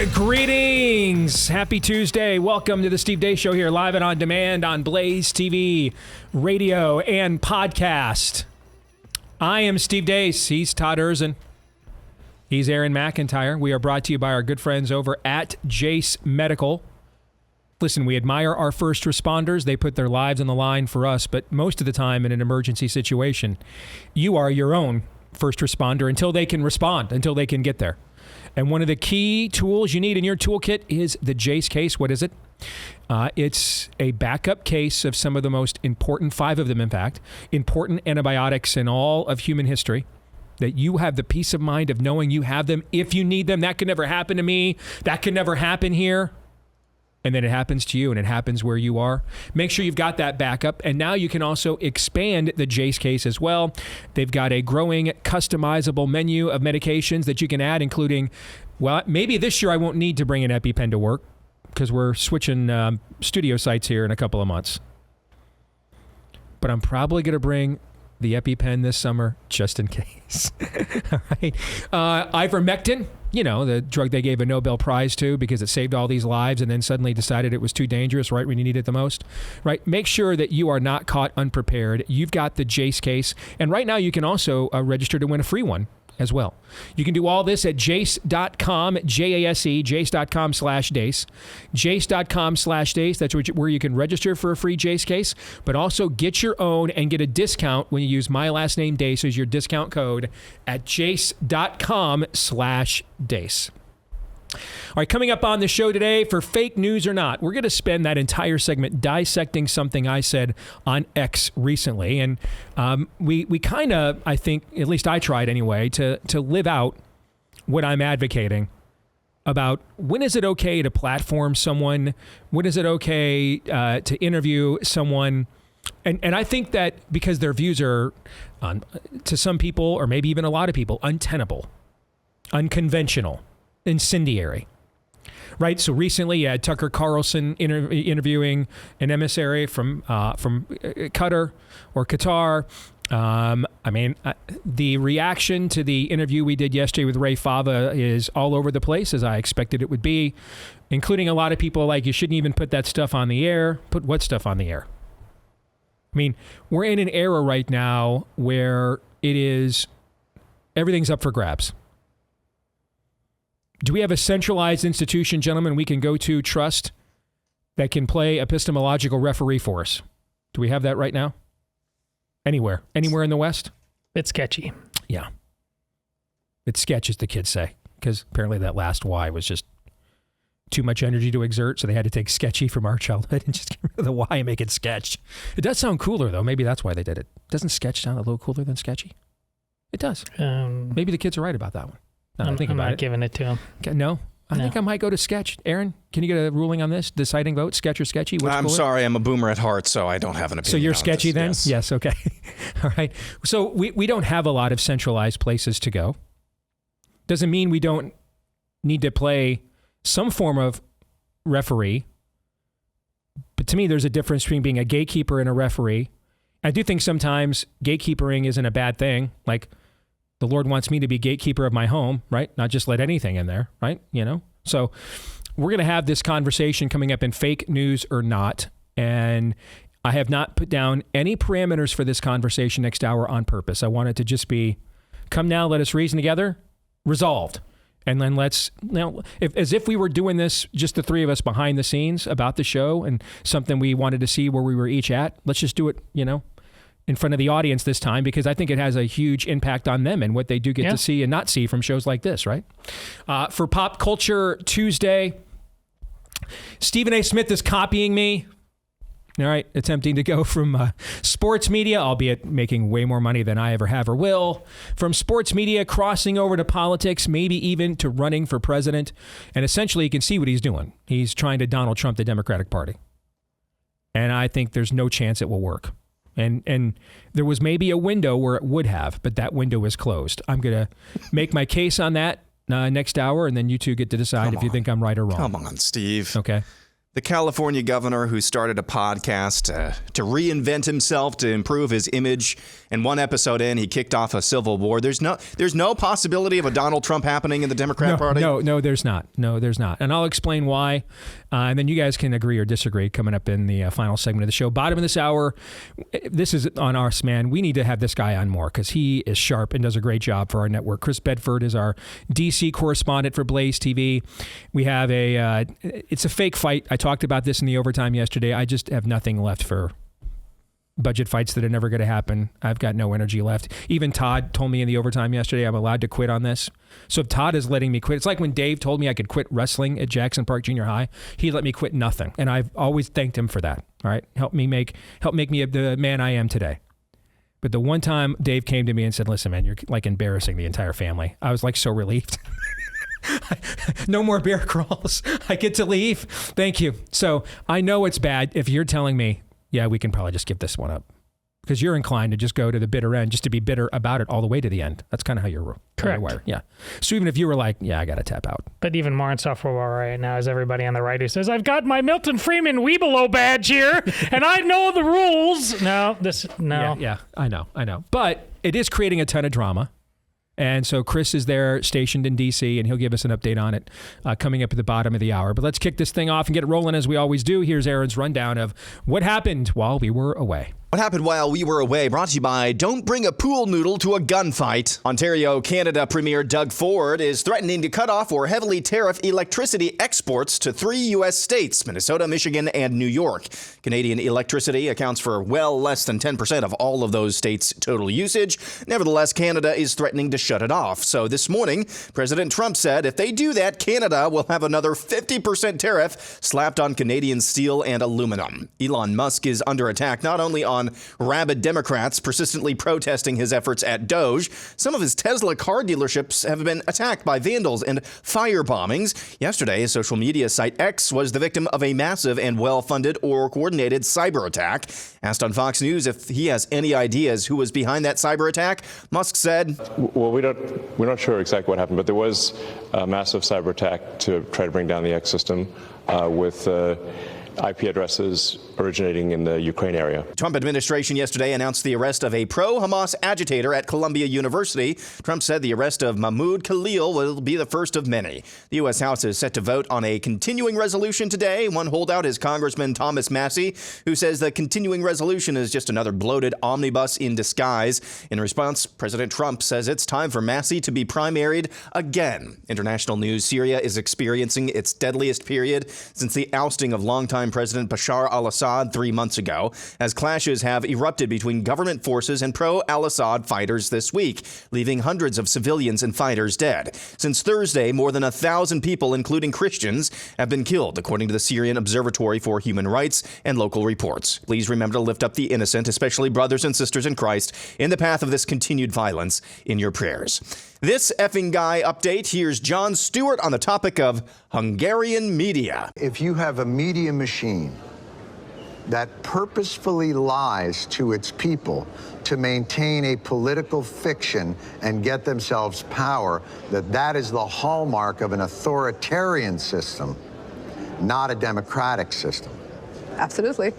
Greetings. Happy Tuesday. Welcome to the Steve Deace Show here, live and on demand on Blaze TV, radio, and podcast. I am Steve Deace. He's Todd Erzin. He's Aaron McIntyre. We are brought to you by our good friends over at Jace Medical. Listen, we admire our first responders. They put their lives on the line for us, but most of the time in an emergency situation, you are your own first responder until they can respond, until they can get there. And one of the key tools you need in your toolkit is the Jace case. What is it? It's a backup case of some of the most important, 5 of them in fact, important antibiotics in all of human history, that you have the peace of mind of knowing you have them if you need them. That could never happen to me. That could never happen here. And then it happens to you, and it happens where you are. Make sure you've got that backup. And now you can also expand the Jace case as well. They've got a growing, customizable menu of medications that you can add, including, well, maybe this year I won't need to bring an EpiPen to work because we're switching studio sites here in a couple of months. But I'm probably going to bring the EpiPen this summer just in case. All right. Ivermectin, you know, the drug they gave a Nobel Prize to because it saved all these lives and then suddenly decided it was too dangerous right when you need it the most. Right. Make sure that you are not caught unprepared. You've got the Jace case. And right now you can also register to win a free one as well. You can do all this at jace.com, J-A-S-E, jace.com/Deace, jace.com/Deace. That's where you can register for a free Jace case, but also get your own and get a discount when you use my last name, Deace, as your discount code at jace.com/Deace. All right, coming up on the show today, for Fake News or Not, we're going to spend that entire segment dissecting something I said on X recently. And we kind of, I think, at least I tried anyway, to live out what I'm advocating about when is it okay to platform someone, when is it okay to interview someone. And I think that because their views are, to some people, or maybe even a lot of people, untenable, unconventional, incendiary, right? So recently you had Tucker Carlson interviewing an emissary from Qatar or Qatar. The reaction to the interview we did yesterday with Ray Fava is all over the place, as I expected it would be, including a lot of people like, you shouldn't even put that stuff on the air. Put what stuff on the air? I mean, we're in an era right now where everything's up for grabs. Do we have a centralized institution, gentlemen, we can go to, trust, that can play epistemological referee for us? Do we have that right now? Anywhere in the West? It's sketchy. Yeah. It's sketch, as the kids say, because apparently that last Y was just too much energy to exert, so they had to take sketchy from our childhood and just get rid of the Y and make it sketch. It does sound cooler, though. Maybe that's why they did it. Doesn't sketch sound a little cooler than sketchy? It does. Maybe the kids are right about that one. I'm not giving it to him. No? I think I might go to sketch. Aaron, can you get a ruling on this? Deciding vote, sketch or sketchy? What's I'm cooler? Sorry, I'm a boomer at heart, so I don't have an opinion. So you're sketchy then? Yes, okay. All right. So we don't have a lot of centralized places to go. Doesn't mean we don't need to play some form of referee. But to me, there's a difference between being a gatekeeper and a referee. I do think sometimes gatekeepering isn't a bad thing. Like, the Lord wants me to be gatekeeper of my home, right? Not just let anything in there, right? You know? So we're going to have this conversation coming up in Fake News or Not. And I have not put down any parameters for this conversation next hour on purpose. I want it to just be, come now, let us reason together, resolved. And then as if we were doing this, just the three of us behind the scenes about the show and something we wanted to see where we were each at, let's just do it, in front of the audience this time, because I think it has a huge impact on them and what they do get to see and not see from shows like this, right? For Pop Culture Tuesday, Stephen A. Smith is copying me. All right, attempting to go from sports media, albeit making way more money than I ever have or will, from sports media crossing over to politics, maybe even to running for president. And essentially, you can see what he's doing. He's trying to Donald Trump the Democratic Party. And I think there's no chance it will work. And there was maybe a window where it would have, but that window is closed. I'm going to make my case on that next hour, and then you two get to decide if you think I'm right or wrong. Come on, Steve. Okay. The California governor who started a podcast to reinvent himself, to improve his image. And one episode in, he kicked off a civil war. There's no possibility of a Donald Trump happening in the Democrat Party? No, there's not. No, there's not. And I'll explain why. And then you guys can agree or disagree coming up in the final segment of the show. Bottom of this hour, this is on us, man. We need to have this guy on more because he is sharp and does a great job for our network. Chris Bedford is our D.C. correspondent for Blaze TV. We have it's a fake fight. I talked about this in the overtime yesterday. I just have nothing left for budget fights that are never going to happen. I've got no energy left. Even Todd told me in the overtime yesterday I'm allowed to quit on this. So if Todd is letting me quit, it's like when Dave told me I could quit wrestling at Jackson Park Junior High. He let me quit nothing. And I've always thanked him for that. All right. Help make me the man I am today. But the one time Dave came to me and said, listen, man, you're like embarrassing the entire family. I was like so relieved. No more bear crawls. I get to leave. Thank you. So I know it's bad if you're telling me, yeah, we can probably just give this one up. Because you're inclined to just go to the bitter end, just to be bitter about it all the way to the end. That's kind of how you're wired. Yeah. So even if you were like, yeah, I got to tap out. But even more insufferable right now is everybody on the right who says, I've got my Milton Freeman Weebelo badge here, and I know the rules. No. Yeah, I know. But it is creating a ton of drama. And so Chris is there stationed in D.C., and he'll give us an update on it coming up at the bottom of the hour. But let's kick this thing off and get it rolling as we always do. Here's Aaron's rundown of what happened while we were away. What happened while we were away, brought to you by Don't Bring a Pool Noodle to a Gunfight. Ontario, Canada Premier Doug Ford is threatening to cut off or heavily tariff electricity exports to 3 U.S. states, Minnesota, Michigan, and New York. Canadian electricity accounts for well less than 10% of all of those states' total usage. Nevertheless, Canada is threatening to shut it off. So this morning, President Trump said if they do that, Canada will have another 50% tariff slapped on Canadian steel and aluminum. Elon Musk is under attack not only on rabid Democrats persistently protesting his efforts at Doge. Some of his Tesla car dealerships have been attacked by vandals and fire bombings. Yesterday, a social media site X was the victim of a massive and well-funded or coordinated cyber attack. Asked on Fox News if he has any ideas who was behind that cyber attack, Musk said, well, we're not sure exactly what happened, but there was a massive cyber attack to try to bring down the X system with IP addresses originating in the Ukraine area. Trump administration yesterday announced the arrest of a pro-Hamas agitator at Columbia University. Trump said the arrest of Mahmoud Khalil will be the first of many. The U.S. House is set to vote on a continuing resolution today. One holdout is Congressman Thomas Massie, who says the continuing resolution is just another bloated omnibus in disguise. In response, President Trump says it's time for Massie to be primaried again. International news: Syria is experiencing its deadliest period since the ousting of longtime President Bashar al-Assad 3 months ago, as clashes have erupted between government forces and pro-al-Assad fighters this week, leaving hundreds of civilians and fighters dead. Since Thursday, more than 1,000 people, including Christians, have been killed, according to the Syrian Observatory for Human Rights and local reports. Please remember to lift up the innocent, especially brothers and sisters in Christ, in the path of this continued violence in your prayers. This effing guy update. Here's John Stewart on the topic of Hungarian media. If you have a media machine that purposefully lies to its people to maintain a political fiction and get themselves power, that is the hallmark of an authoritarian system, not a democratic system. Absolutely.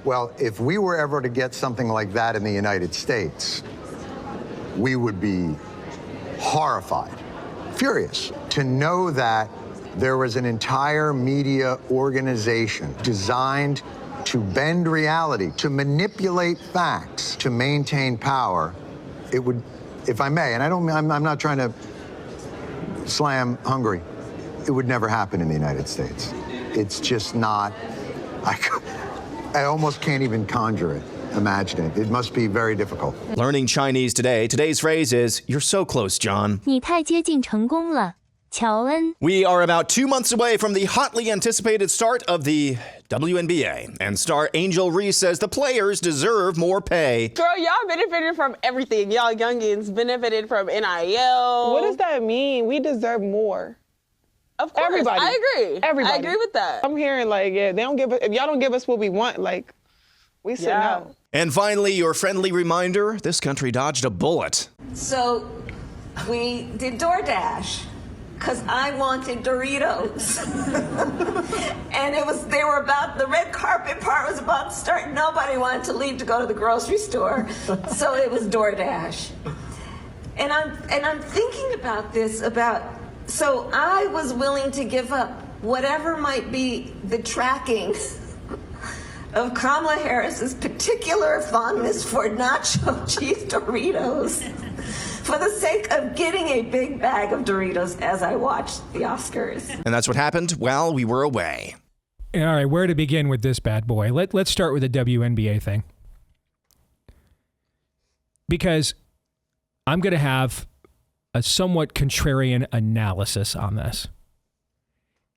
Well, if we were ever to get something like that in the United States, we would be horrified, furious to know that there was an entire media organization designed to bend reality, to manipulate facts, to maintain power. It would, if I may, and I'm not trying to slam Hungary, it would never happen in the United States. It's just not, I almost can't even conjure it. Imagine it. It must be very difficult. Learning Chinese today. Today's phrase is, you're so close, John. 你太接近成功了，乔恩。 We are about 2 months away from the hotly anticipated start of the WNBA. And star Angel Reese says the players deserve more pay. Girl, y'all benefited from everything. Y'all youngins benefited from NIL. What does that mean? We deserve more. Of course. Everybody. I agree. Everybody. I agree with that. I'm hearing like, yeah, they don't give us, if y'all don't give us what we want, like, we sit out. And finally, your friendly reminder, this country dodged a bullet. So we did DoorDash. because I wanted Doritos. And they were about, the red carpet part was about to start. Nobody wanted to leave to go to the grocery store. So it was DoorDash. And I'm thinking about this, so I was willing to give up whatever might be the tracking of Kamala Harris's particular fondness for nacho cheese Doritos for the sake of getting a big bag of Doritos as I watched the Oscars. And that's what happened while we were away. All right, where to begin with this bad boy? Let's start with the WNBA thing. Because I'm going to have a somewhat contrarian analysis on this.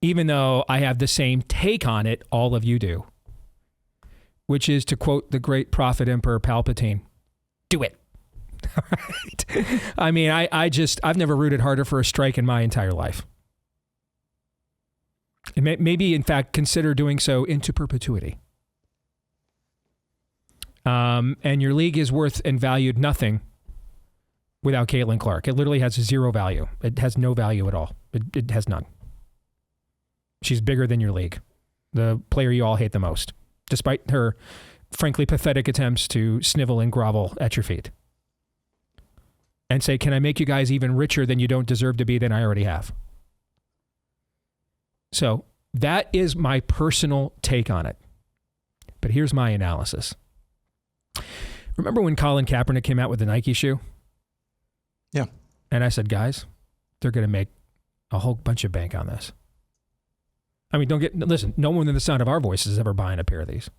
Even though I have the same take on it all of you do. Which is to quote the great prophet Emperor Palpatine, do it. All right. I mean, I've never rooted harder for a strike in my entire life. And maybe, in fact, consider doing so into perpetuity. And your league is worth and valued nothing without Caitlin Clark. It literally has zero value. It has no value at all. It has none. She's bigger than your league. The player you all hate the most. Despite her, frankly, pathetic attempts to snivel and grovel at your feet. And say, can I make you guys even richer than you don't deserve to be than I already have? So that is my personal take on it. But here's my analysis. Remember when Colin Kaepernick came out with the Nike shoe? Yeah. And I said, guys, they're going to make a whole bunch of bank on this. I mean, listen, no one in the sound of our voices is ever buying a pair of these.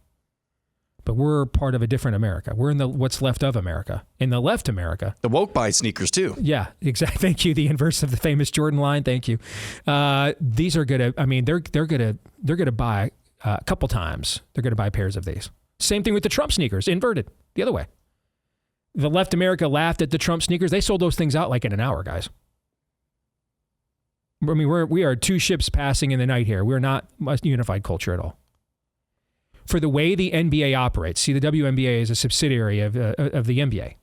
But we're part of a different America. We're in what's left of America. In the left America. The woke buy sneakers too. Yeah, exactly. Thank you. The inverse of the famous Jordan line. Thank you. These are gonna, I mean, they're gonna buy a couple times. They're gonna buy pairs of these. Same thing with the Trump sneakers, inverted, the other way. The left America laughed at the Trump sneakers. They sold those things out like in an hour, guys. I mean, we are two ships passing in the night here. We're not a unified culture at all. For the way the NBA operates, see, the WNBA is a subsidiary of the NBA.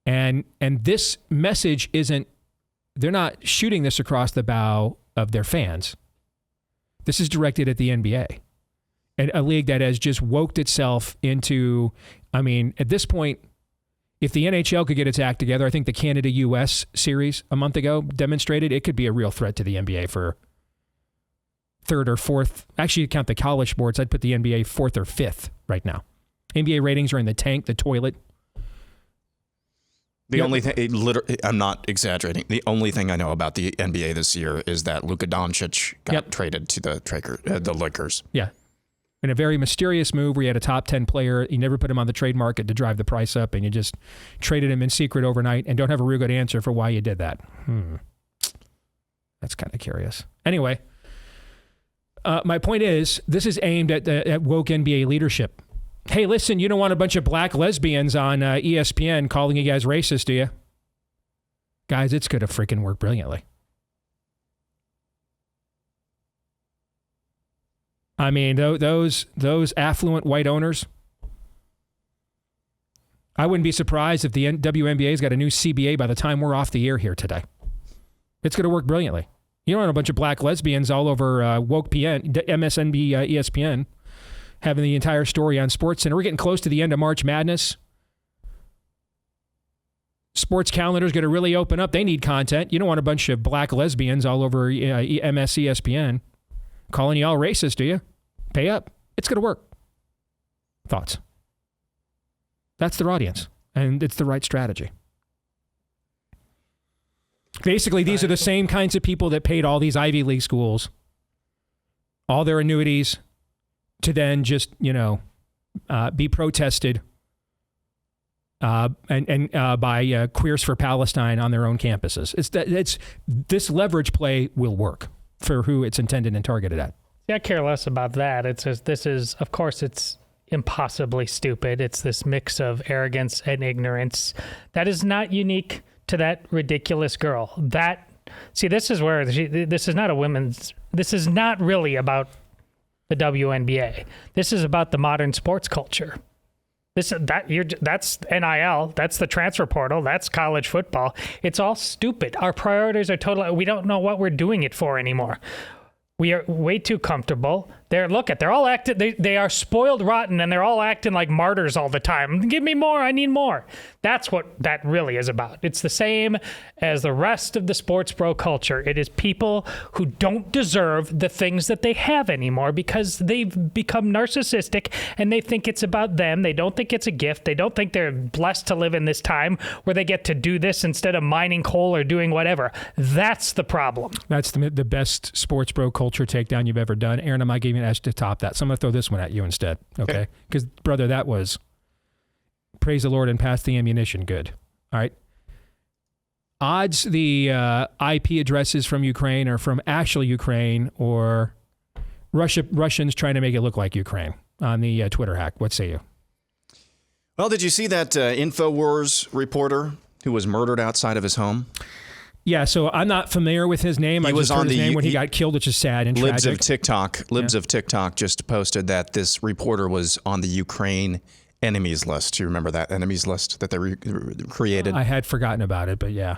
And this message isn't, they're not shooting this across the bow of their fans. This is directed at the NBA. And a league that has just woked itself into, I mean, at this point, if the NHL could get its act together, I think the Canada-US series a month ago demonstrated it could be a real threat to the NBA for third or fourth. Actually, you count the college sports, I'd put the NBA fourth or fifth right now. NBA ratings are in the tank, the toilet. The only thing, I'm not exaggerating, the only thing I know about the NBA this year is that Luka Doncic got traded to the Lakers. Yeah. In a very mysterious move where you had a top 10 player, you never put him on the trade market to drive the price up, and you just traded him in secret overnight and don't have a real good answer for why you did that. That's kind of curious. Anyway, my point is, this is aimed at woke NBA leadership. Hey, listen, you don't want a bunch of black lesbians on ESPN calling you guys racist, do you? Guys, it's going to freaking work brilliantly. I mean, those affluent white owners, I wouldn't be surprised if the WNBA's got a new CBA by the time we're off the air here today. It's going to work brilliantly. You don't want a bunch of black lesbians all over woke MSNB, ESPN, having the entire story on SportsCenter. We're getting close to the end of March Madness. Sports calendar's going to really open up. They need content. You don't want a bunch of black lesbians all over MS ESPN calling you all racist, do you? Pay up. It's going to work. Thoughts? That's their audience, and it's the right strategy. Basically, these are the same kinds of people that paid all these Ivy League schools all their annuities to then just, be protested by Queers for Palestine on their own campuses. This leverage play will work for who it's intended and targeted at. Yeah, I care less about that. Of course, it's impossibly stupid. It's this mix of arrogance and ignorance that is not unique to that ridiculous girl. This is where this is not really about the WNBA. This is about the modern sports culture. That's NIL. That's the transfer portal. That's college football. It's all stupid. Our priorities are totally. We don't know what we're doing it for anymore. We are way too comfortable. They're all acting. They are spoiled rotten, and they're all acting like martyrs all the time. Give me more. I need more. That's what that really is about. It's the same as the rest of the sports bro culture. It is people who don't deserve the things that they have anymore because they've become narcissistic and they think it's about them. They don't think it's a gift. They don't think they're blessed to live in this time where they get to do this instead of mining coal or doing whatever. That's the problem. That's the best sports bro culture takedown you've ever done. Aaron, I'm not giving to top that. So I'm going to throw this one at you instead. Okay? Because, brother, that was praise the Lord and pass the ammunition. Good. All right. Odds the IP addresses from Ukraine are from actual Ukraine or Russians trying to make it look like Ukraine on the Twitter hack. What say you? Well, did you see that InfoWars reporter who was murdered outside of his home? Yeah, so I'm not familiar with his name. I just heard his name when he got killed, which is sad and Libs tragic. Libs of TikTok just posted that this reporter was on the Ukraine enemies list. Do you remember that enemies list that they created? I had forgotten about it, but yeah,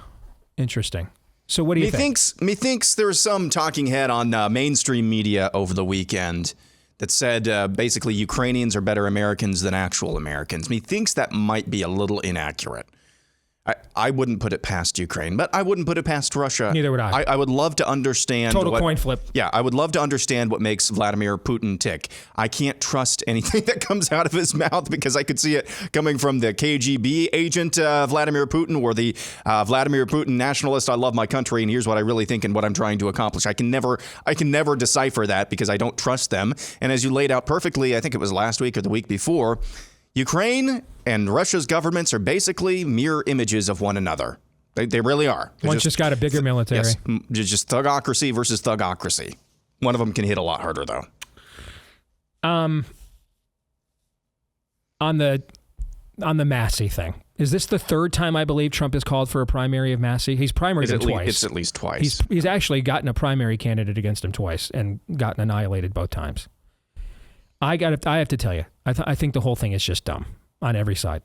interesting. So what do you think? Methinks there was some talking head on mainstream media over the weekend that said basically Ukrainians are better Americans than actual Americans. Methinks that might be a little inaccurate. I wouldn't put it past Ukraine, but I wouldn't put it past Russia. Neither would I. I would love to understand. Total coin flip. Yeah, I would love to understand what makes Vladimir Putin tick. I can't trust anything that comes out of his mouth because I could see it coming from the KGB agent Vladimir Putin or the Vladimir Putin nationalist. I love my country, and here's what I really think and what I'm trying to accomplish. I can never decipher that because I don't trust them. And as you laid out perfectly, I think it was last week or the week before, Ukraine and Russia's governments are basically mirror images of one another. They really are. One's just got a bigger military. Yes, just thugocracy versus thugocracy. One of them can hit a lot harder, though. On the Massie thing, is this the third time I believe Trump has called for a primary of Massie? He's primaried him twice. It's at least twice. He's actually gotten a primary candidate against him twice and gotten annihilated both times. I have to tell you, I think the whole thing is just dumb on every side.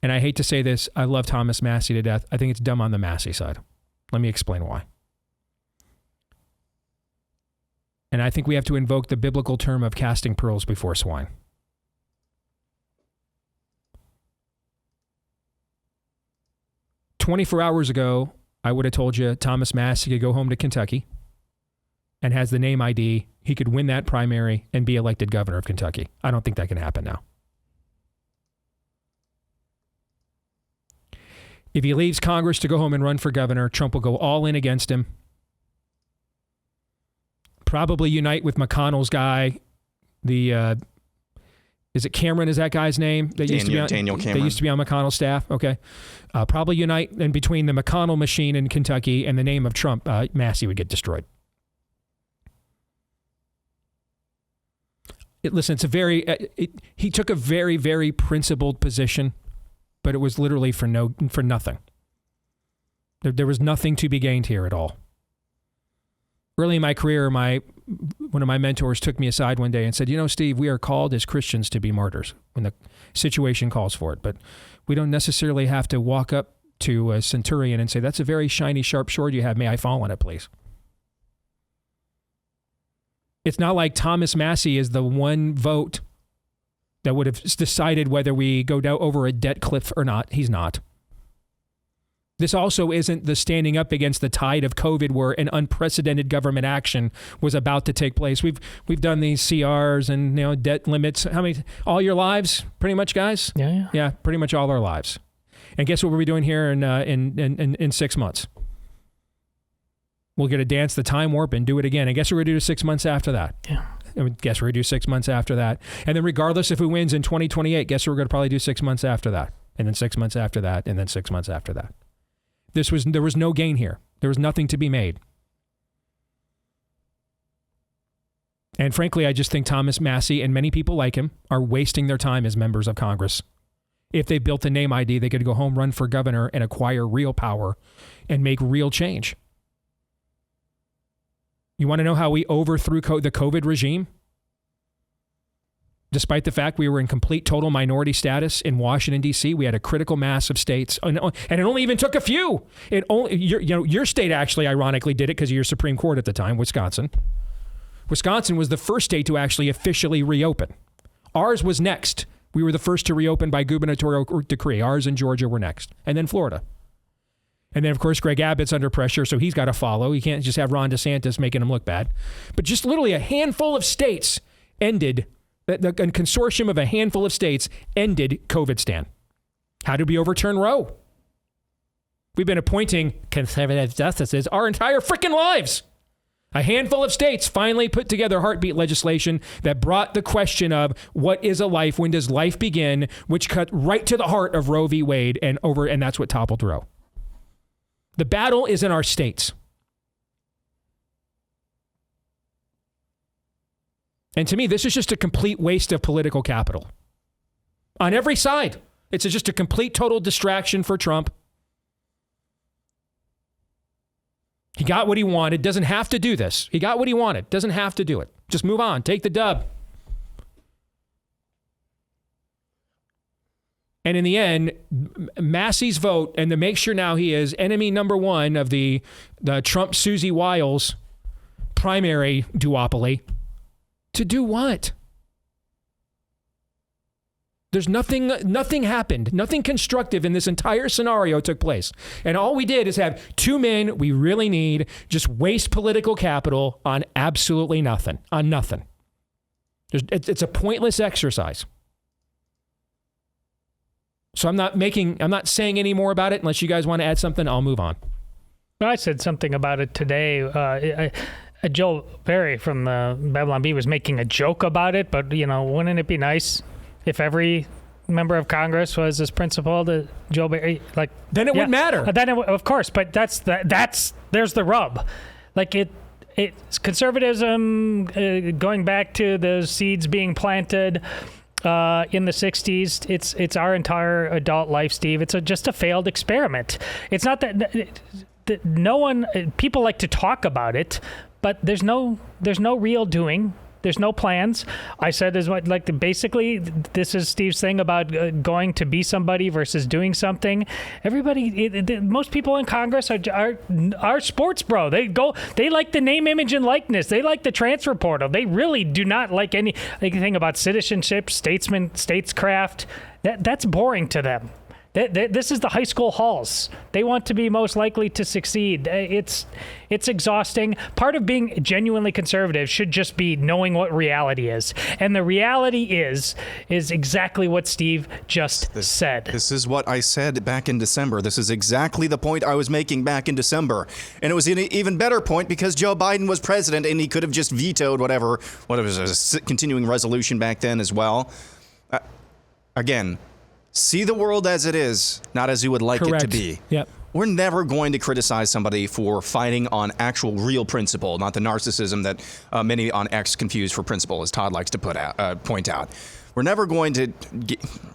And I hate to say this, I love Thomas Massie to death. I think it's dumb on the Massie side. Let me explain why. And I think we have to invoke the biblical term of casting pearls before swine. "24 hours ago, I would have told you Thomas Massie could go home to Kentucky and has the name ID. He could win that primary and be elected governor of Kentucky. I don't think that can happen now. If he leaves Congress to go home and run for governor, Trump will go all in against him. Probably unite with McConnell's guy. Is it Cameron? Is that guy's name? Daniel Cameron. That used to be on McConnell's staff. Okay. Probably unite, and between the McConnell machine in Kentucky and the name of Trump, Massie would get destroyed. Listen, he took a very, very principled position, but it was literally for nothing. There was nothing to be gained here at all. Early in my career, one of my mentors took me aside one day and said, Steve, we are called as Christians to be martyrs when the situation calls for it, but we don't necessarily have to walk up to a centurion and say, that's a very shiny, sharp sword you have. May I fall on it, please? It's not like Thomas Massie is the one vote that would have decided whether we go down over a debt cliff or not. He's not. This also isn't the standing up against the tide of COVID where an unprecedented government action was about to take place. We've done these CRs and debt limits. How many? All your lives, pretty much, guys? Yeah. Yeah, pretty much all our lives. And guess what we'll be doing here in 6 months? We'll get to dance the time warp and do it again. And guess what we're going to do 6 months after that? Yeah. And guess what we're going to do 6 months after that? And then regardless if who wins in 2028, guess what we're going to probably do 6 months after that? And then 6 months after that, and then 6 months after that. There was no gain here. There was nothing to be made. And frankly, I just think Thomas Massie and many people like him are wasting their time as members of Congress. If they built a name ID, they could go home, run for governor, and acquire real power and make real change. You want to know how we overthrew the COVID regime? Despite the fact we were in complete total minority status in Washington, D.C., we had a critical mass of states, and it only even took a few. Your state actually, ironically, did it because of your Supreme Court at the time, Wisconsin. Wisconsin was the first state to actually officially reopen. Ours was next. We were the first to reopen by gubernatorial decree. Ours and Georgia were next, and then Florida. And then, of course, Greg Abbott's under pressure, so he's got to follow. You can't just have Ron DeSantis making him look bad. But just literally a handful of states ended. A consortium of a handful of states ended COVID-stan. How did we overturn Roe? We've been appointing conservative justices our entire freaking lives. A handful of states finally put together heartbeat legislation that brought the question of what is a life, when does life begin, which cut right to the heart of Roe v. Wade, and that's what toppled Roe. The battle is in our states. And to me, this is just a complete waste of political capital. On every side, it's just a complete, total distraction for Trump. He got what he wanted. Doesn't have to do this. He got what he wanted. Doesn't have to do it. Just move on. Take the dub. And in the end, Massie's vote, and to make sure now he is enemy number one of the Trump-Susie Wiles primary duopoly. To do what? There's nothing happened. Nothing constructive in this entire scenario took place. And all we did is have two men we really need just waste political capital on absolutely nothing. On nothing. It's a pointless exercise. So I'm not saying any more about it. Unless you guys want to add something, I'll move on. I said something about it today. Joe Barry from the Babylon Bee was making a joke about it, but wouldn't it be nice if every member of Congress was as principled as Joe Barry? Then it wouldn't matter. Of course, but there's the rub. It's conservatism going back to the seeds being planted in the 60s. It's our entire adult life, Steve. It's just a failed experiment. It's not that no one. People like to talk about it. But there's no real doing. There's no plans. I said basically this is Steve's thing about going to be somebody versus doing something. Everybody, most people in Congress are sports bro. They like the name, image, and likeness. They like the transfer portal. They really do not like anything about citizenship, statescraft. That's boring to them. This is the high school halls. They want to be most likely to succeed. It's exhausting. Part of being genuinely conservative should just be knowing what reality is. And the reality is exactly what Steve just said. This is what I said back in December. This is exactly the point I was making back in December. And it was an even better point because Joe Biden was president and he could have just vetoed whatever was a continuing resolution back then as well. Again, see the world as it is, not as you would like it to be. Yep. We're never going to criticize somebody for fighting on actual real principle, not the narcissism that many on X confuse for principle, as Todd likes to point out. We're never going to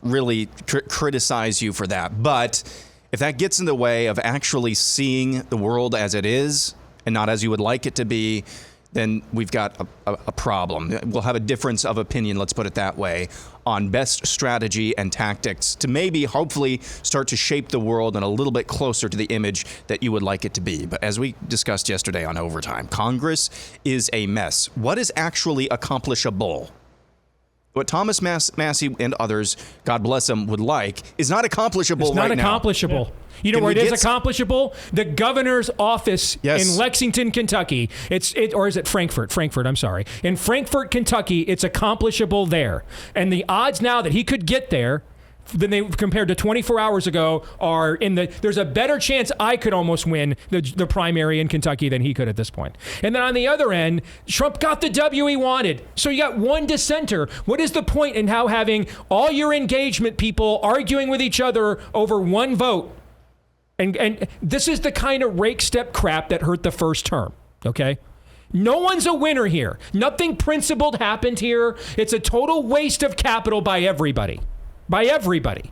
really criticize you for that. But if that gets in the way of actually seeing the world as it is and not as you would like it to be, then we've got a problem. We'll have a difference of opinion, let's put it that way, on best strategy and tactics to maybe, hopefully, start to shape the world in a little bit closer to the image that you would like it to be. But as we discussed yesterday on Overtime, Congress is a mess. What is actually accomplishable? What Thomas Massie and others, God bless them, would like is not accomplishable right now. It's not accomplishable. Yeah. You know where it is accomplishable? The governor's office in Lexington, Kentucky. Or is it Frankfurt? Frankfurt, I'm sorry. In Frankfurt, Kentucky, it's accomplishable there. And the odds now that he could get there than they compared to 24 hours ago are there's a better chance I could almost win the primary in Kentucky than he could at this point. And then on the other end, Trump got the W he wanted. So you got one dissenter. What is the point in how having all your engagement people arguing with each other over one vote? And this is the kind of rake step crap that hurt the first term, okay? No one's a winner here. Nothing principled happened here. It's a total waste of capital by everybody. By everybody.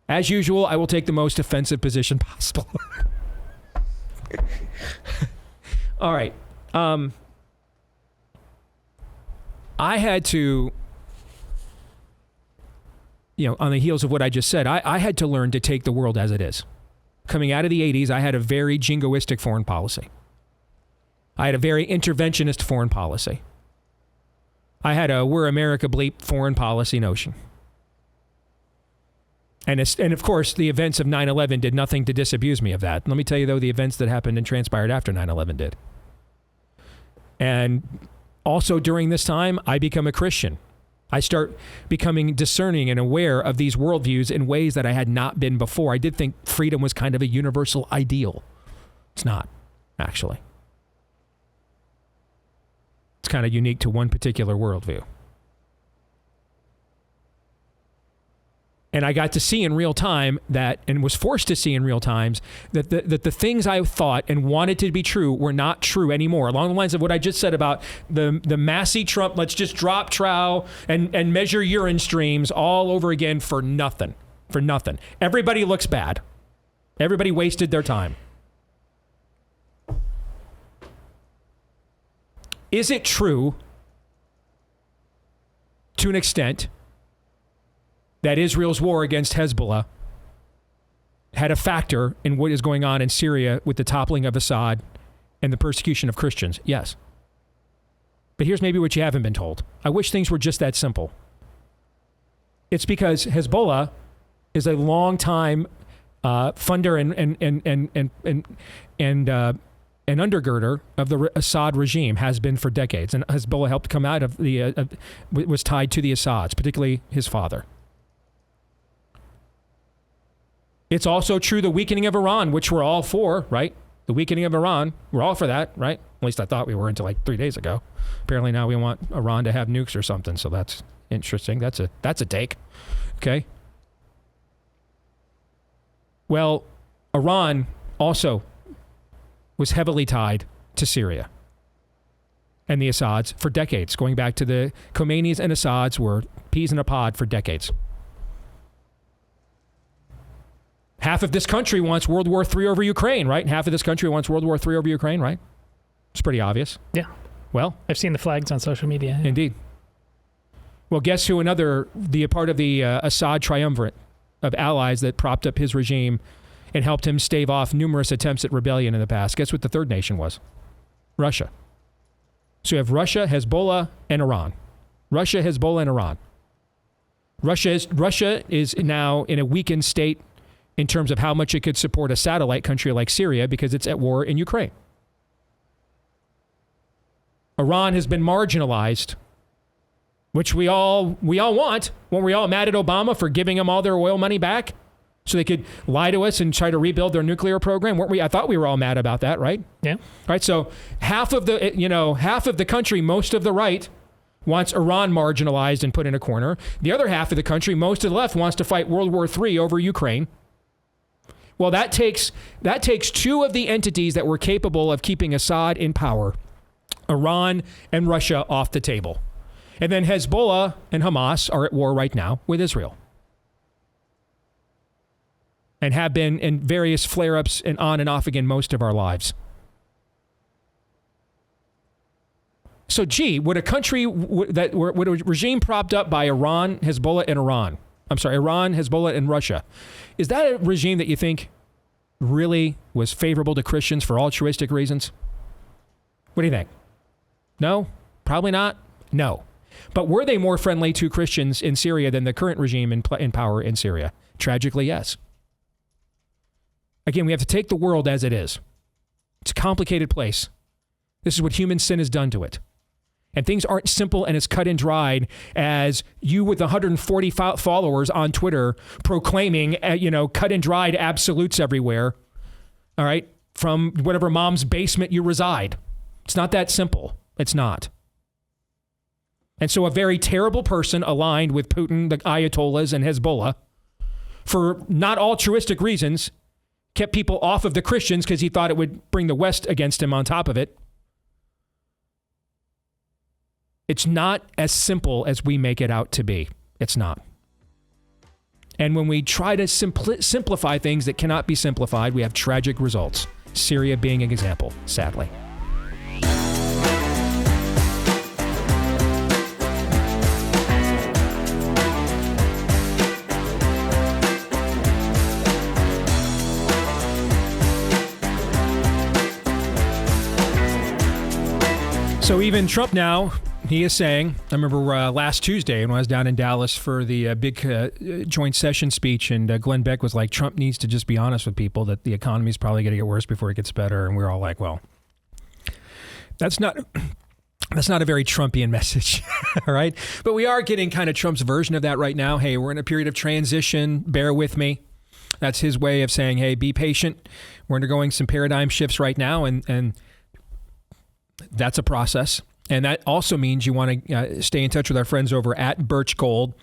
As usual, I will take the most offensive position possible. All right. I had to, on the heels of what I just said, I had to learn to take the world as it is. Coming out of the 80s, I had a very jingoistic foreign policy. I had a very interventionist foreign policy. I had a we're America bleep foreign policy notion. And of course, the events of 9/11 did nothing to disabuse me of that. Let me tell you, though, the events that happened and transpired after 9/11 did. And also during this time, I become a Christian. I start becoming discerning and aware of these worldviews in ways that I had not been before. I did think freedom was kind of a universal ideal. It's not, actually. It's kind of unique to one particular worldview. And I got to see in real time and was forced to see in real times that the things I thought and wanted to be true were not true anymore. Along the lines of what I just said about the Massie Trump, let's just drop trow and measure urine streams all over again for nothing. For nothing. Everybody looks bad. Everybody wasted their time. Is it true, to an extent, that Israel's war against Hezbollah had a factor in what is going on in Syria with the toppling of Assad and the persecution of Christians? Yes. But here's maybe what you haven't been told. I wish things were just that simple. It's because Hezbollah is a long-time funder and undergirder of the Assad regime, has been for decades. And Hezbollah helped come out of was tied to the Assads, particularly his father. It's also true the weakening of Iran, which we're all for, right? The weakening of Iran, we're all for that, right? At least I thought we were until like 3 days ago. Apparently now we want Iran to have nukes or something, so that's interesting. That's a take, okay? Well, Iran also was heavily tied to Syria and the Assads for decades. Going back to the Khomeinis and Assads were peas in a pod for decades. Half of this country wants World War III over Ukraine, right? Half of this country wants World War III over Ukraine, right? It's pretty obvious. Yeah. Well, I've seen the flags on social media. Yeah. Indeed. Well, guess who the part of the Assad triumvirate of allies that propped up his regime and helped him stave off numerous attempts at rebellion in the past? Guess what the third nation was? Russia. So you have Russia, Hezbollah, and Iran. Russia, Hezbollah, and Iran. Russia is now in a weakened state in terms of how much it could support a satellite country like Syria because it's at war in Ukraine. Iran has been marginalized, which we all want. Weren't we all mad at Obama for giving them all their oil money back so they could lie to us and try to rebuild their nuclear program? Weren't we? I thought we were all mad about that, right? Yeah. Right. So half of the country, most of the right, wants Iran marginalized and put in a corner. The other half of the country, most of the left, wants to fight World War III over Ukraine. Well, that takes two of the entities that were capable of keeping Assad in power, Iran and Russia, off the table. And then Hezbollah and Hamas are at war right now with Israel. And have been in various flare-ups and on and off again most of our lives. So, would a country would a regime propped up by Iran, Hezbollah, and Russia, is that a regime that you think really was favorable to Christians for altruistic reasons? What do you think? No? Probably not? No. But were they more friendly to Christians in Syria than the current regime in power in Syria? Tragically, yes. Again, we have to take the world as it is. It's a complicated place. This is what human sin has done to it. And things aren't simple and as cut and dried as you with 140 followers on Twitter proclaiming, cut and dried absolutes everywhere, all right, from whatever mom's basement you reside. It's not that simple. It's not. And so a very terrible person aligned with Putin, the Ayatollahs, and Hezbollah, for not altruistic reasons, kept people off of the Christians because he thought it would bring the West against him on top of it. It's not as simple as we make it out to be. It's not. And when we try to simplify things that cannot be simplified, we have tragic results. Syria being an example, sadly. So even Trump now, he is saying, I remember last Tuesday when I was down in Dallas for the big joint session speech, and Glenn Beck was like, Trump needs to just be honest with people that the economy is probably going to get worse before it gets better. And we're all like, well, that's not a very Trumpian message, all right? But we are getting kind of Trump's version of that right now. Hey, we're in a period of transition. Bear with me. That's his way of saying, hey, be patient. We're undergoing some paradigm shifts right now, and that's a process. And that also means you want to stay in touch with our friends over at BIRCH Gold,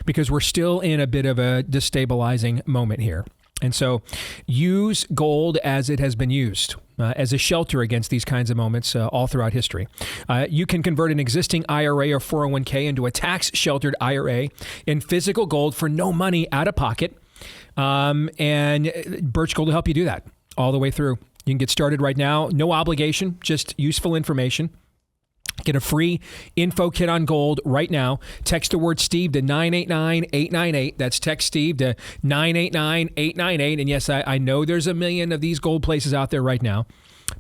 because we're still in a bit of a destabilizing moment here. And so use gold as it has been used as a shelter against these kinds of moments all throughout history. You can convert an existing IRA or 401k into a tax-sheltered IRA in physical gold for no money out of pocket. And BIRCH Gold will help you do that all the way through. You can get started right now. No obligation, just useful information. Get a free info kit on gold right now. Text the word Steve to 989-898. That's text Steve to 989-898. And yes, I know there's a million of these gold places out there right now,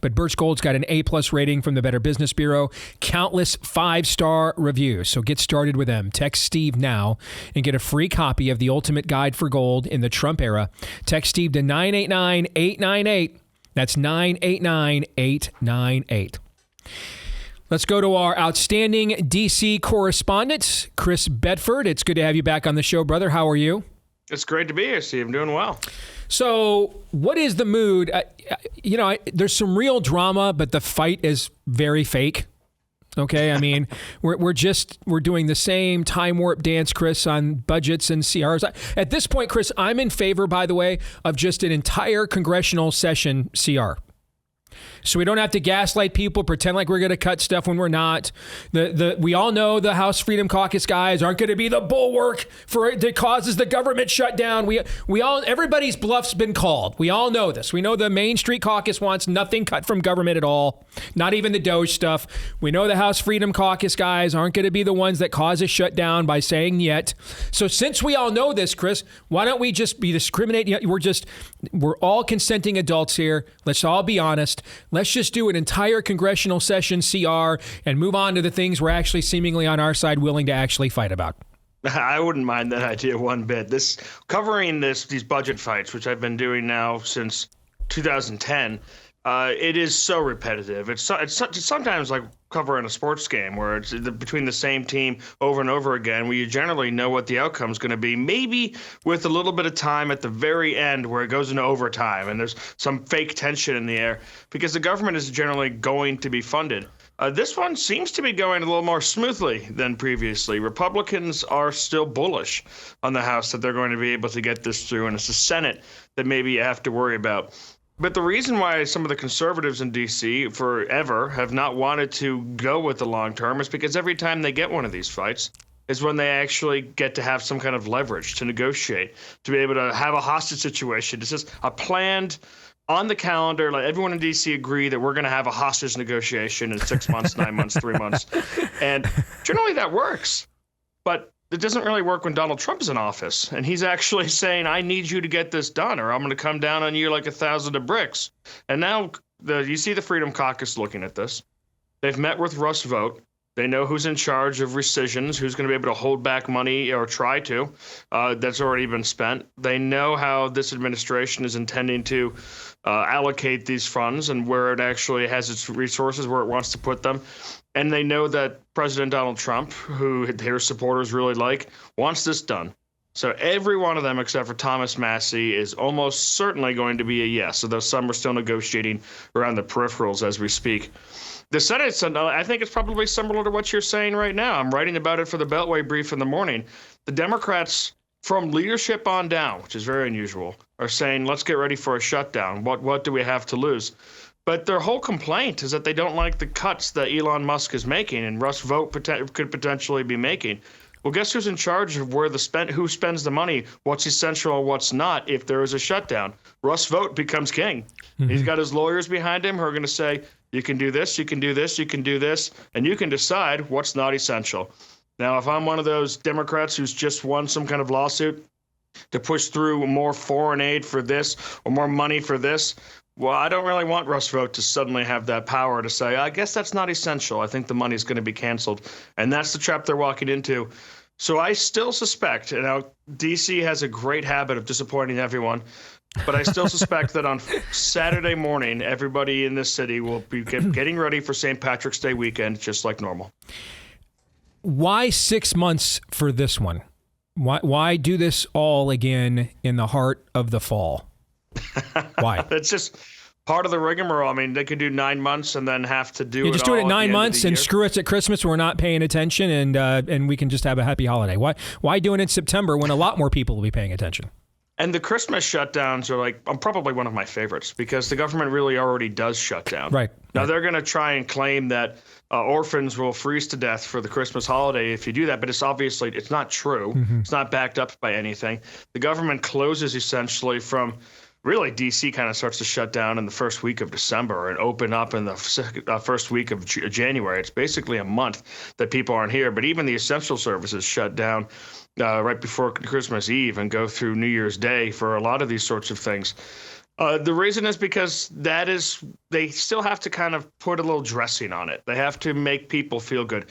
but BIRCH Gold's got an A+ rating from the Better Business Bureau, countless 5-star reviews. So get started with them. Text Steve now and get a free copy of the ultimate guide for gold in the Trump era. Text Steve to 989-898. That's 989-898. Let's go to our outstanding D.C. correspondent, Chris Bedford. It's good to have you back on the show, brother. How are you? It's great to be here, Steve. I'm doing well. So what is the mood? There's some real drama, but the fight is very fake. Okay, I mean, we're doing the same time warp dance, Chris, on budgets and CRs. At this point, Chris, I'm in favor, by the way, of just an entire congressional session CR. So we don't have to gaslight people, pretend like we're going to cut stuff when we're not. We all know the House Freedom Caucus guys aren't going to be the bulwark that causes the government shutdown. Everybody's bluff's been called. We all know this. We know the Main Street Caucus wants nothing cut from government at all, not even the Doge stuff. We know the House Freedom Caucus guys aren't going to be the ones that cause a shutdown by saying yet. So since we all know this, Chris, why don't we just be discriminating? We're all consenting adults here. Let's all be honest. Let's just do an entire congressional session CR and move on to the things we're actually seemingly on our side willing to actually fight about. I wouldn't mind that idea one bit. Covering these budget fights, which I've been doing now since 2010, it is so repetitive. It's sometimes like covering a sports game where it's between the same team over and over again, where you generally know what the outcome is going to be, maybe with a little bit of time at the very end where it goes into overtime and there's some fake tension in the air because the government is generally going to be funded. This one seems to be going a little more smoothly than previously. Republicans are still bullish on the House that they're going to be able to get this through, and it's the Senate that maybe you have to worry about. But the reason why some of the conservatives in D.C. forever have not wanted to go with the long term is because every time they get one of these fights is when they actually get to have some kind of leverage to negotiate, to be able to have a hostage situation. It's just a planned on the calendar, like everyone in D.C. agree that we're going to have a hostage negotiation in 6 months, 9 months, 3 months. And generally that works. But it doesn't really work when Donald Trump is in office and he's actually saying, I need you to get this done or I'm going to come down on you like 1,000 of bricks. And now you see the Freedom Caucus looking at this. They've met with Russ Vought. They know who's in charge of rescissions, who's going to be able to hold back money or try to that's already been spent. They know how this administration is intending to allocate these funds and where it actually has its resources, where it wants to put them. And they know that President Donald Trump, who their supporters really like, wants this done. So every one of them, except for Thomas Massie, is almost certainly going to be a yes, although some are still negotiating around the peripherals as we speak. The Senate, I think it's probably similar to what you're saying right now. I'm writing about it for the Beltway Brief in the morning. The Democrats, from leadership on down, which is very unusual, are saying, let's get ready for a shutdown. What do we have to lose? But their whole complaint is that they don't like the cuts that Elon Musk is making and Russ Vought could potentially be making. Well, guess who's in charge of who spends the money, what's essential, what's not if there is a shutdown? Russ Vought becomes king. Mm-hmm. He's got his lawyers behind him who are going to say, you can do this, you can do this, you can do this, and you can decide what's not essential. Now, if I'm one of those Democrats who's just won some kind of lawsuit to push through more foreign aid for this or more money for this, Well, I don't really want Russ Vought to suddenly have that power to say, I guess that's not essential. I think the money's going to be canceled. And that's the trap they're walking into. So I still suspect, and now D.C. has a great habit of disappointing everyone, but I still suspect that on Saturday morning, everybody in this city will be getting ready for St. Patrick's Day weekend, just like normal. Why 6 months for this one? Why do this all again in the heart of the fall? Why? It's just part of the rigmarole. I mean, they could do 9 months and then have to do just do it at 9 months and screw us at Christmas. We're not paying attention, and we can just have a happy holiday. Why do it in September when a lot more people will be paying attention? And the Christmas shutdowns are probably one of my favorites because the government really already does shut down. Right. Now they're going to try and claim that orphans will freeze to death for the Christmas holiday if you do that, but it's not true. Mm-hmm. It's not backed up by anything. The government closes essentially from really D.C. kind of starts to shut down in the first week of December and open up in the first week of January. It's basically a month that people aren't here, but even the essential services shut down right before Christmas Eve and go through New Year's Day for a lot of these sorts of things. The reason is because they still have to kind of put a little dressing on it. They have to make people feel good.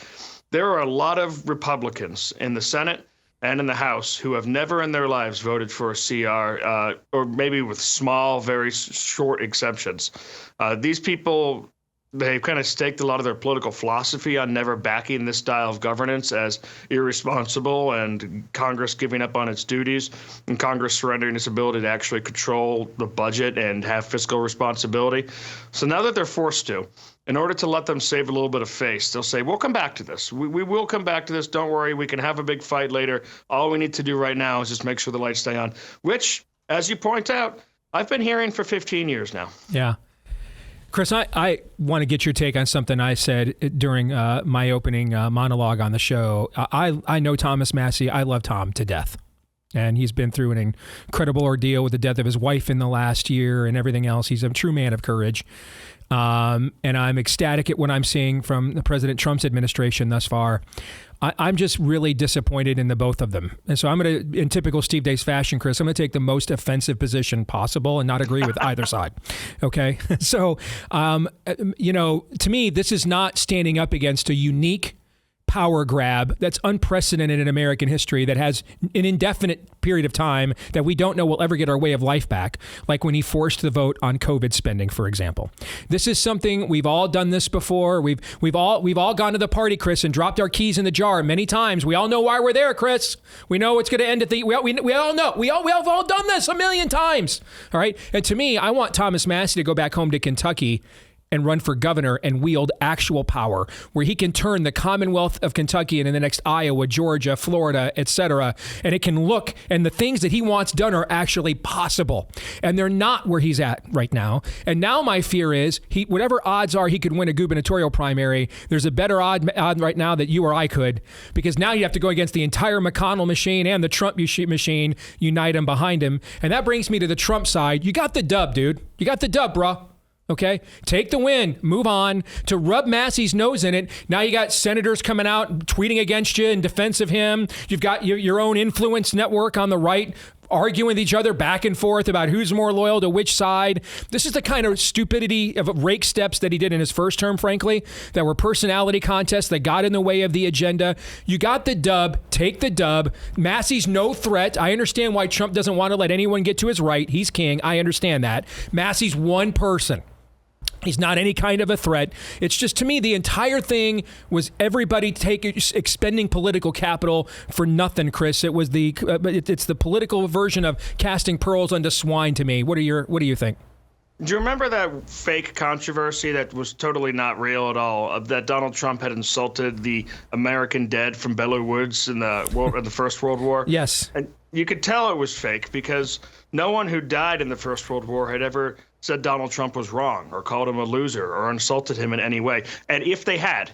There are a lot of Republicans in the Senate and in the House who have never in their lives voted for a CR, or maybe with small, very short exceptions. These people, they've kind of staked a lot of their political philosophy on never backing this style of governance as irresponsible and Congress giving up on its duties and Congress surrendering its ability to actually control the budget and have fiscal responsibility. So now that they're forced to, in order to let them save a little bit of face, they'll say, we'll come back to this. We will come back to this. Don't worry. We can have a big fight later. All we need to do right now is just make sure the lights stay on, which, as you point out, I've been hearing for 15 years now. Yeah. Chris, I want to get your take on something I said during my opening monologue on the show. I know Thomas Massie. I love Tom to death. And he's been through an incredible ordeal with the death of his wife in the last year and everything else. He's a true man of courage. And I'm ecstatic at what I'm seeing from the President Trump's administration thus far. I'm just really disappointed in the both of them. And so I'm going to, in typical Steve Deace fashion, Chris, I'm going to take the most offensive position possible and not agree with either side. Okay? So, to me, this is not standing up against a unique power grab that's unprecedented in American history, that has an indefinite period of time that we don't know we'll ever get our way of life back, like when he forced the vote on COVID spending, for example. This is something we've all done this before. We've all gone to the party, Chris, and dropped our keys in the jar many times. We all know why we're there, Chris. We know it's going to end at the. We all know. We have all done this a million times. All right. And to me, I want Thomas Massie to go back home to Kentucky and run for governor and wield actual power, where he can turn the Commonwealth of Kentucky into the next Iowa, Georgia, Florida, etc. And it can look, and the things that he wants done are actually possible. And they're not where he's at right now. And now my fear is, whatever odds are he could win a gubernatorial primary, there's a better odd right now that you or I could, because now you have to go against the entire McConnell machine and the Trump machine, unite them behind him. And that brings me to the Trump side. You got the dub, dude. You got the dub, bro. Okay, take the win, move on. To rub Massie's nose in it, now you got senators coming out tweeting against you in defense of him. You've got your own influence network on the right arguing with each other back and forth about who's more loyal to which side. This is the kind of stupidity of rake steps that he did in his first term, frankly, that were personality contests that got in the way of the agenda. You got the dub, take the dub. Massie's no threat. I understand why Trump doesn't want to let anyone get to his right. He's king. I understand that. Massie's one person. He's not any kind of a threat. It's just, to me, the entire thing was everybody expending political capital for nothing, Chris. It was it's the political version of casting pearls onto swine to me. What do you think? Do you remember that fake controversy that was totally not real at all, that Donald Trump had insulted the American dead from Belleau Woods in the First World War? Yes. And you could tell it was fake because no one who died in the First World War had ever said Donald Trump was wrong or called him a loser or insulted him in any way. And if they had,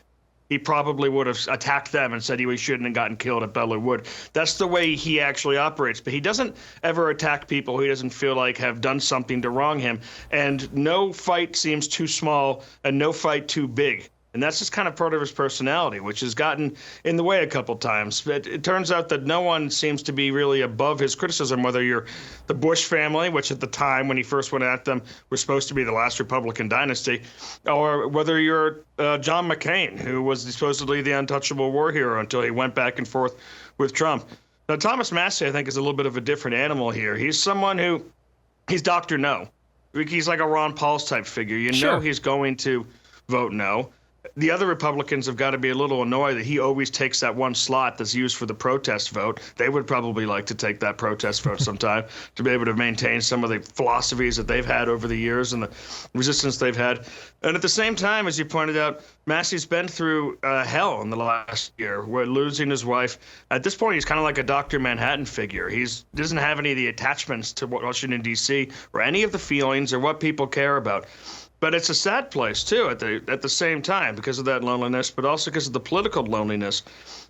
he probably would have attacked them and said he shouldn't have gotten killed at Belleau Wood. That's the way he actually operates. But he doesn't ever attack people who he doesn't feel like have done something to wrong him. And no fight seems too small and no fight too big And that's just kind of part of his personality, which has gotten in the way a couple times. But it turns out that no one seems to be really above his criticism, whether you're the Bush family, which at the time when he first went at them was supposed to be the last Republican dynasty, or whether you're John McCain, who was supposedly the untouchable war hero until he went back and forth with Trump. Now, Thomas Massie, I think, is a little bit of a different animal here. He's someone who, he's Dr. No. He's like a Ron Paul's type figure. You know he's going to vote no. The other Republicans have got to be a little annoyed that he always takes that one slot that's used for the protest vote. They would probably like to take that protest vote sometime to be able to maintain some of the philosophies that they've had over the years and the resistance they've had. And at the same time, as you pointed out, Massie's been through hell in the last year. We're losing his wife. At this point, he's kind of like a Dr. Manhattan figure. He doesn't have any of the attachments to Washington, D.C. or any of the feelings or what people care about. But it's a sad place, too, at the same time because of that loneliness, but also because of the political loneliness.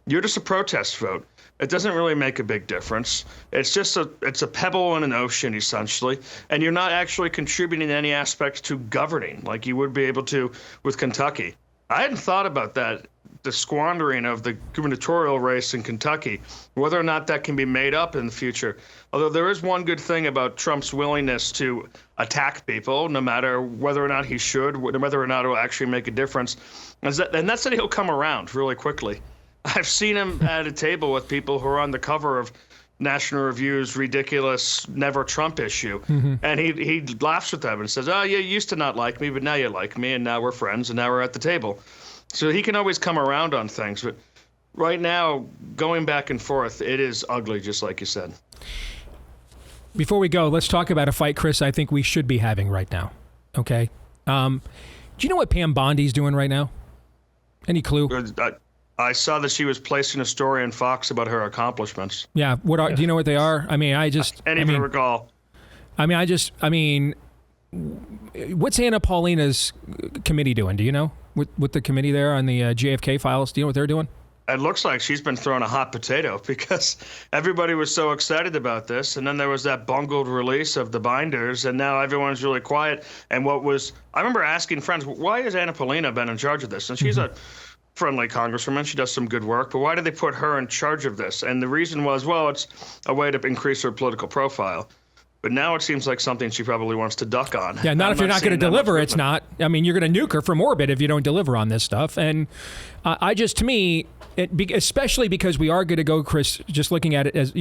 You're just a protest vote. It doesn't really make a big difference. It's just it's a pebble in an ocean, essentially, and you're not actually contributing any aspect to governing like you would be able to with Kentucky. I hadn't thought about that, the squandering of the gubernatorial race in Kentucky, whether or not that can be made up in the future. Although there is one good thing about Trump's willingness to attack people, no matter whether or not he should, no whether or not it will actually make a difference, and that's that he'll come around really quickly. I've seen him at a table with people who are on the cover of National Review's ridiculous Never Trump issue, and he laughs with them and says, "Oh, you used to not like me, but now you like me, and now we're friends, and now we're at the table." So he can always come around on things, but right now, going back and forth, it is ugly, just like you said. Before we go, let's talk about a fight, Chris, I think we should be having right now. Okay? Do you know what Pam Bondi's doing right now? Any clue? I saw that she was placing a story in Fox about her accomplishments. Yeah. Do you know what they are? I mean, I can't even recall. What's Anna Paulina's committee doing? Do you know? With the committee there on the JFK files, do you know what they're doing? It looks like she's been throwing a hot potato because everybody was so excited about this. And then there was that bungled release of the binders. And now everyone's really quiet. And I remember asking friends, why has Anna Paulina been in charge of this? And she's a friendly congresswoman. She does some good work. But why did they put her in charge of this? And the reason was, well, it's a way to increase her political profile. But now it seems like something she probably wants to duck on. Yeah, if you're not going to deliver, it's not. I mean, you're going to nuke her from orbit if you don't deliver on this stuff. And to me, especially because we are going to go, Chris, just looking at it as,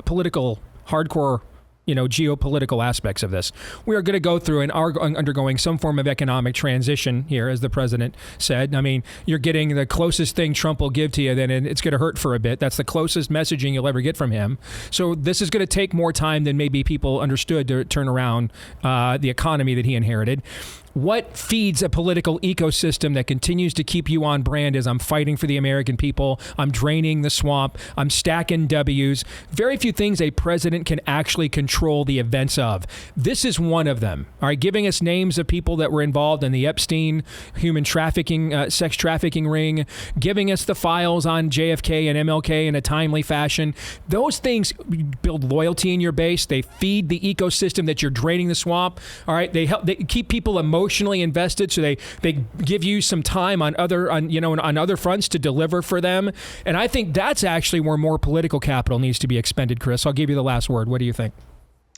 political, hardcore, geopolitical aspects of this. We are going to go through and are undergoing some form of economic transition here, as the president said. I mean, you're getting the closest thing Trump will give to you, then it's going to hurt for a bit. That's the closest messaging you'll ever get from him. So this is going to take more time than maybe people understood to turn around the economy that he inherited. What feeds a political ecosystem that continues to keep you on brand is I'm fighting for the American people, I'm draining the swamp, I'm stacking W's. Very few things a president can actually control the events of. This is one of them. All right, giving us names of people that were involved in the Epstein human trafficking, sex trafficking ring, giving us the files on JFK and MLK in a timely fashion. Those things build loyalty in your base. They feed the ecosystem that you're draining the swamp. All right, they keep people emotionally invested, so they give you some time on other fronts to deliver for them. And I think that's actually where more political capital needs to be expended, Chris. I'll give you the last word. What do you think?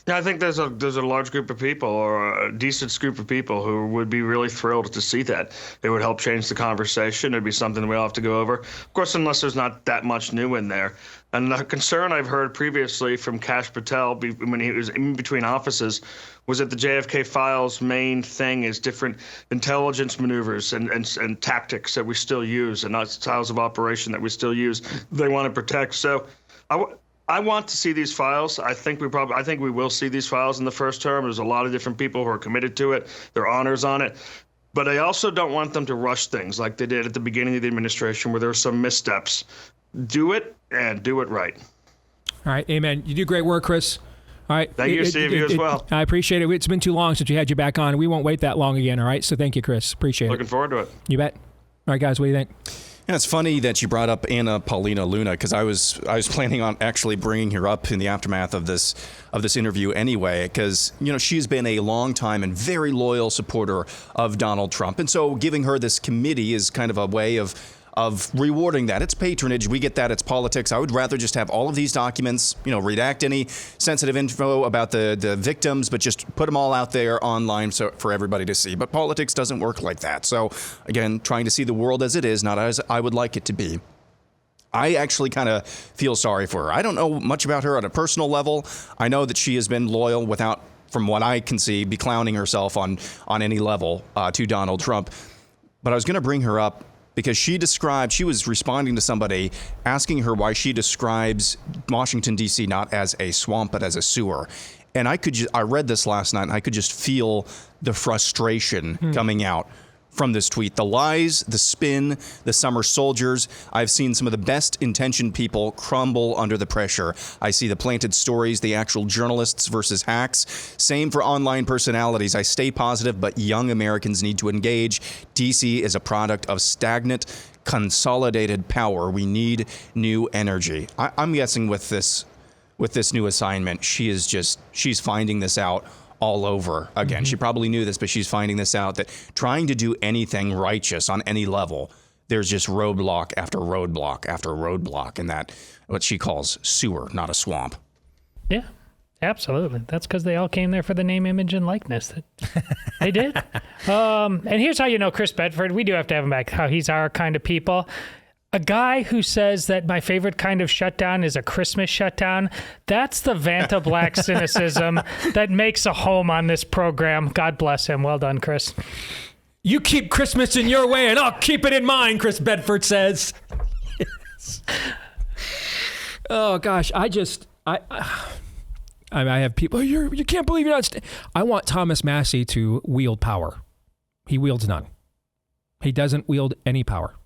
Yeah, I think there's a large group of people, or a decent group of people, who would be really thrilled to see that. It would help change the conversation. It'd be something we all have to go over. Of course, unless there's not that much new in there. And the concern I've heard previously from Kash Patel when he was in between offices was that the JFK files' main thing is different intelligence maneuvers and tactics that we still use, and not styles of operation that we still use. They want to protect. So I want to see these files. I think we will see these files in the first term. There's a lot of different people who are committed to it. There are honors on it. But I also don't want them to rush things like they did at the beginning of the administration, where there were some missteps. Do it, and do it right. All right, amen. You do great work, Chris. All right. Thank you, Steve. You as well. I appreciate it. It's been too long since we had you back on. We won't wait that long again, all right? So thank you, Chris. Appreciate it. Looking forward to it. You bet. All right, guys, what do you think? Yeah, it's funny that you brought up Anna Paulina Luna, because I was planning on actually bringing her up in the aftermath of this interview anyway, because she's been a long time and very loyal supporter of Donald Trump, and so giving her this committee is kind of a way of rewarding that. It's patronage. We get that. It's politics. I would rather just have all of these documents, redact any sensitive info about the victims, but just put them all out there online for everybody to see. But politics doesn't work like that. So again, trying to see the world as it is, not as I would like it to be. I actually kind of feel sorry for her. I don't know much about her on a personal level. I know that she has been loyal without, from what I can see, be clowning herself on any level to Donald Trump. But I was going to bring her up because she was responding to somebody asking her why she describes Washington, D.C. not as a swamp, but as a sewer. And I read this last night, and I could just feel the frustration coming out from this tweet. The lies, the spin, the summer soldiers. I've seen some of the best intentioned people crumble under the pressure. I see the planted stories, the actual journalists versus hacks. Same for online personalities. I stay positive, but young Americans need to engage. DC is a product of stagnant, consolidated power. We need new energy. I'm guessing with this new assignment, she's finding this out all over again. She probably knew this, but she's finding this out, that trying to do anything righteous on any level, there's just roadblock after roadblock after roadblock in that, what she calls sewer, not a swamp. Yeah, absolutely. That's because they all came there for the name, image, and likeness. They did. And here's how you know Chris Bedford. We do have to have him back, how he's our kind of people. A guy who says that my favorite kind of shutdown is a Christmas shutdown. That's the Vanta Black cynicism that makes a home on this program. God bless him. Well done, Chris. You keep Christmas in your way and I'll keep it in mine, Chris Bedford says. Yes. Oh, gosh. I have people, you can't believe you're not. I want Thomas Massie to wield power. He wields none. He doesn't wield any power.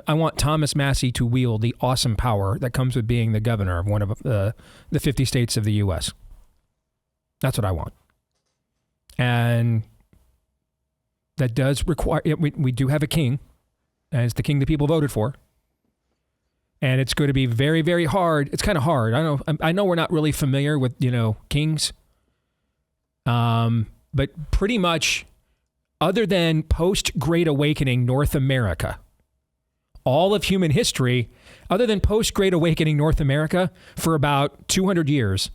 I want Thomas Massie to wield the awesome power that comes with being the governor of one of the 50 states of the U.S. That's what I want. And that does require, we do have a king, and it's the king the people voted for. And it's going to be very, very hard. It's kind of hard. I know we're not really familiar with, kings. But pretty much, other than post-Great Awakening North America, all of human history, other than post-Great Awakening North America, for about 200 years,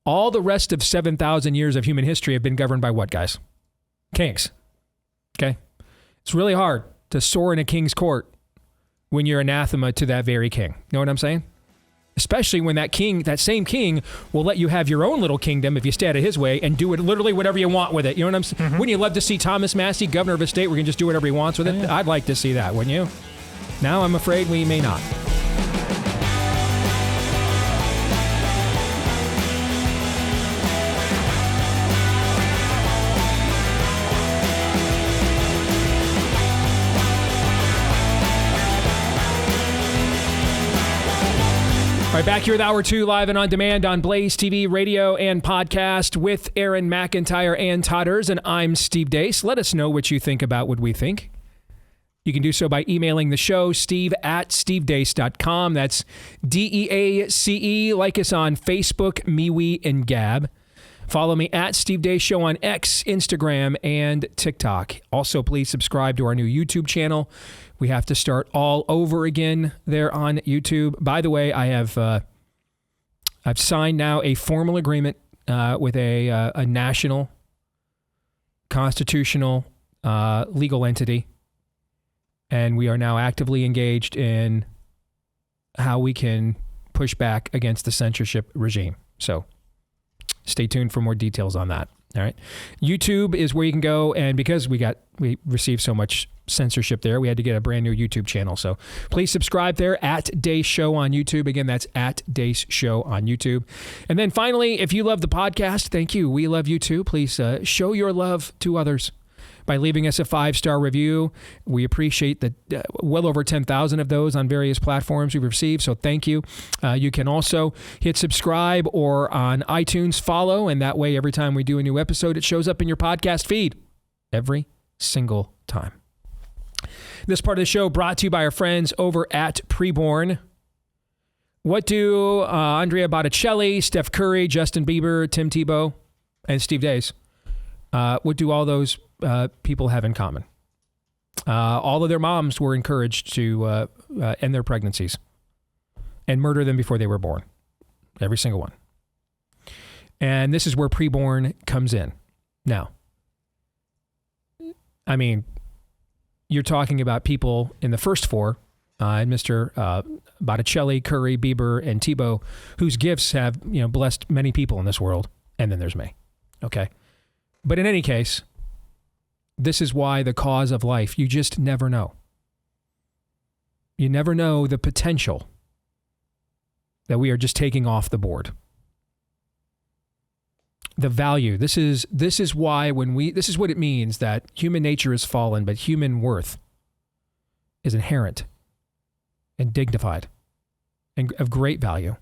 all the rest of 7,000 years of human history have been governed by what, guys? Kings. Okay? It's really hard to soar in a king's court when you're anathema to that very king. Know what I'm saying? Especially when that same king will let you have your own little kingdom if you stay out of his way and do it literally whatever you want with it. You know what I'm saying? Wouldn't you love to see Thomas Massie, governor of a state, where he can just do whatever he wants with it? Yeah. I'd like to see that, wouldn't you? Now I'm afraid we may not. All right, back here with Hour 2, live and on demand on Blaze TV, radio, and podcast with Aaron McIntyre and Todd Erzen. I'm Steve Deace. Let us know what you think about what we think. You can do so by emailing the show, steve@stevedeace.com. That's DEACE. Like us on Facebook, MeWe, and Gab. Follow me at Steve Deace Show on X, Instagram, and TikTok. Also, please subscribe to our new YouTube channel. We have to start all over again there on YouTube. By the way, I've signed now a formal agreement with a national, constitutional, legal entity. And we are now actively engaged in how we can push back against the censorship regime. So stay tuned for more details on that. All right. YouTube is where you can go. And because we received so much censorship there, we had to get a brand new YouTube channel. So please subscribe there at Deace Show on YouTube. Again, that's at Deace Show on YouTube. And then finally, if you love the podcast, thank you. We love you too. Please show your love to others by leaving us a 5-star review. We appreciate that well over 10,000 of those on various platforms we've received, so thank you. You can also hit subscribe or on iTunes follow, and that way every time we do a new episode, it shows up in your podcast feed every single time. This part of the show brought to you by our friends over at Preborn. What do Andrea Botticelli, Steph Curry, Justin Bieber, Tim Tebow, and Steve Deace, what do all those people have in common? All of their moms were encouraged to end their pregnancies and murder them before they were born. Every single one. And this is where Preborn comes in. Now, I mean, you're talking about people in the first four, Mr. Botticelli, Curry, Bieber, and Tebow, whose gifts have, blessed many people in this world. And then there's me. Okay. But in any case, this is why the cause of life, you just never know. You never know the potential that we are just taking off the board. The value. This is why this is what it means that human nature is fallen, but human worth is inherent and dignified and of great value,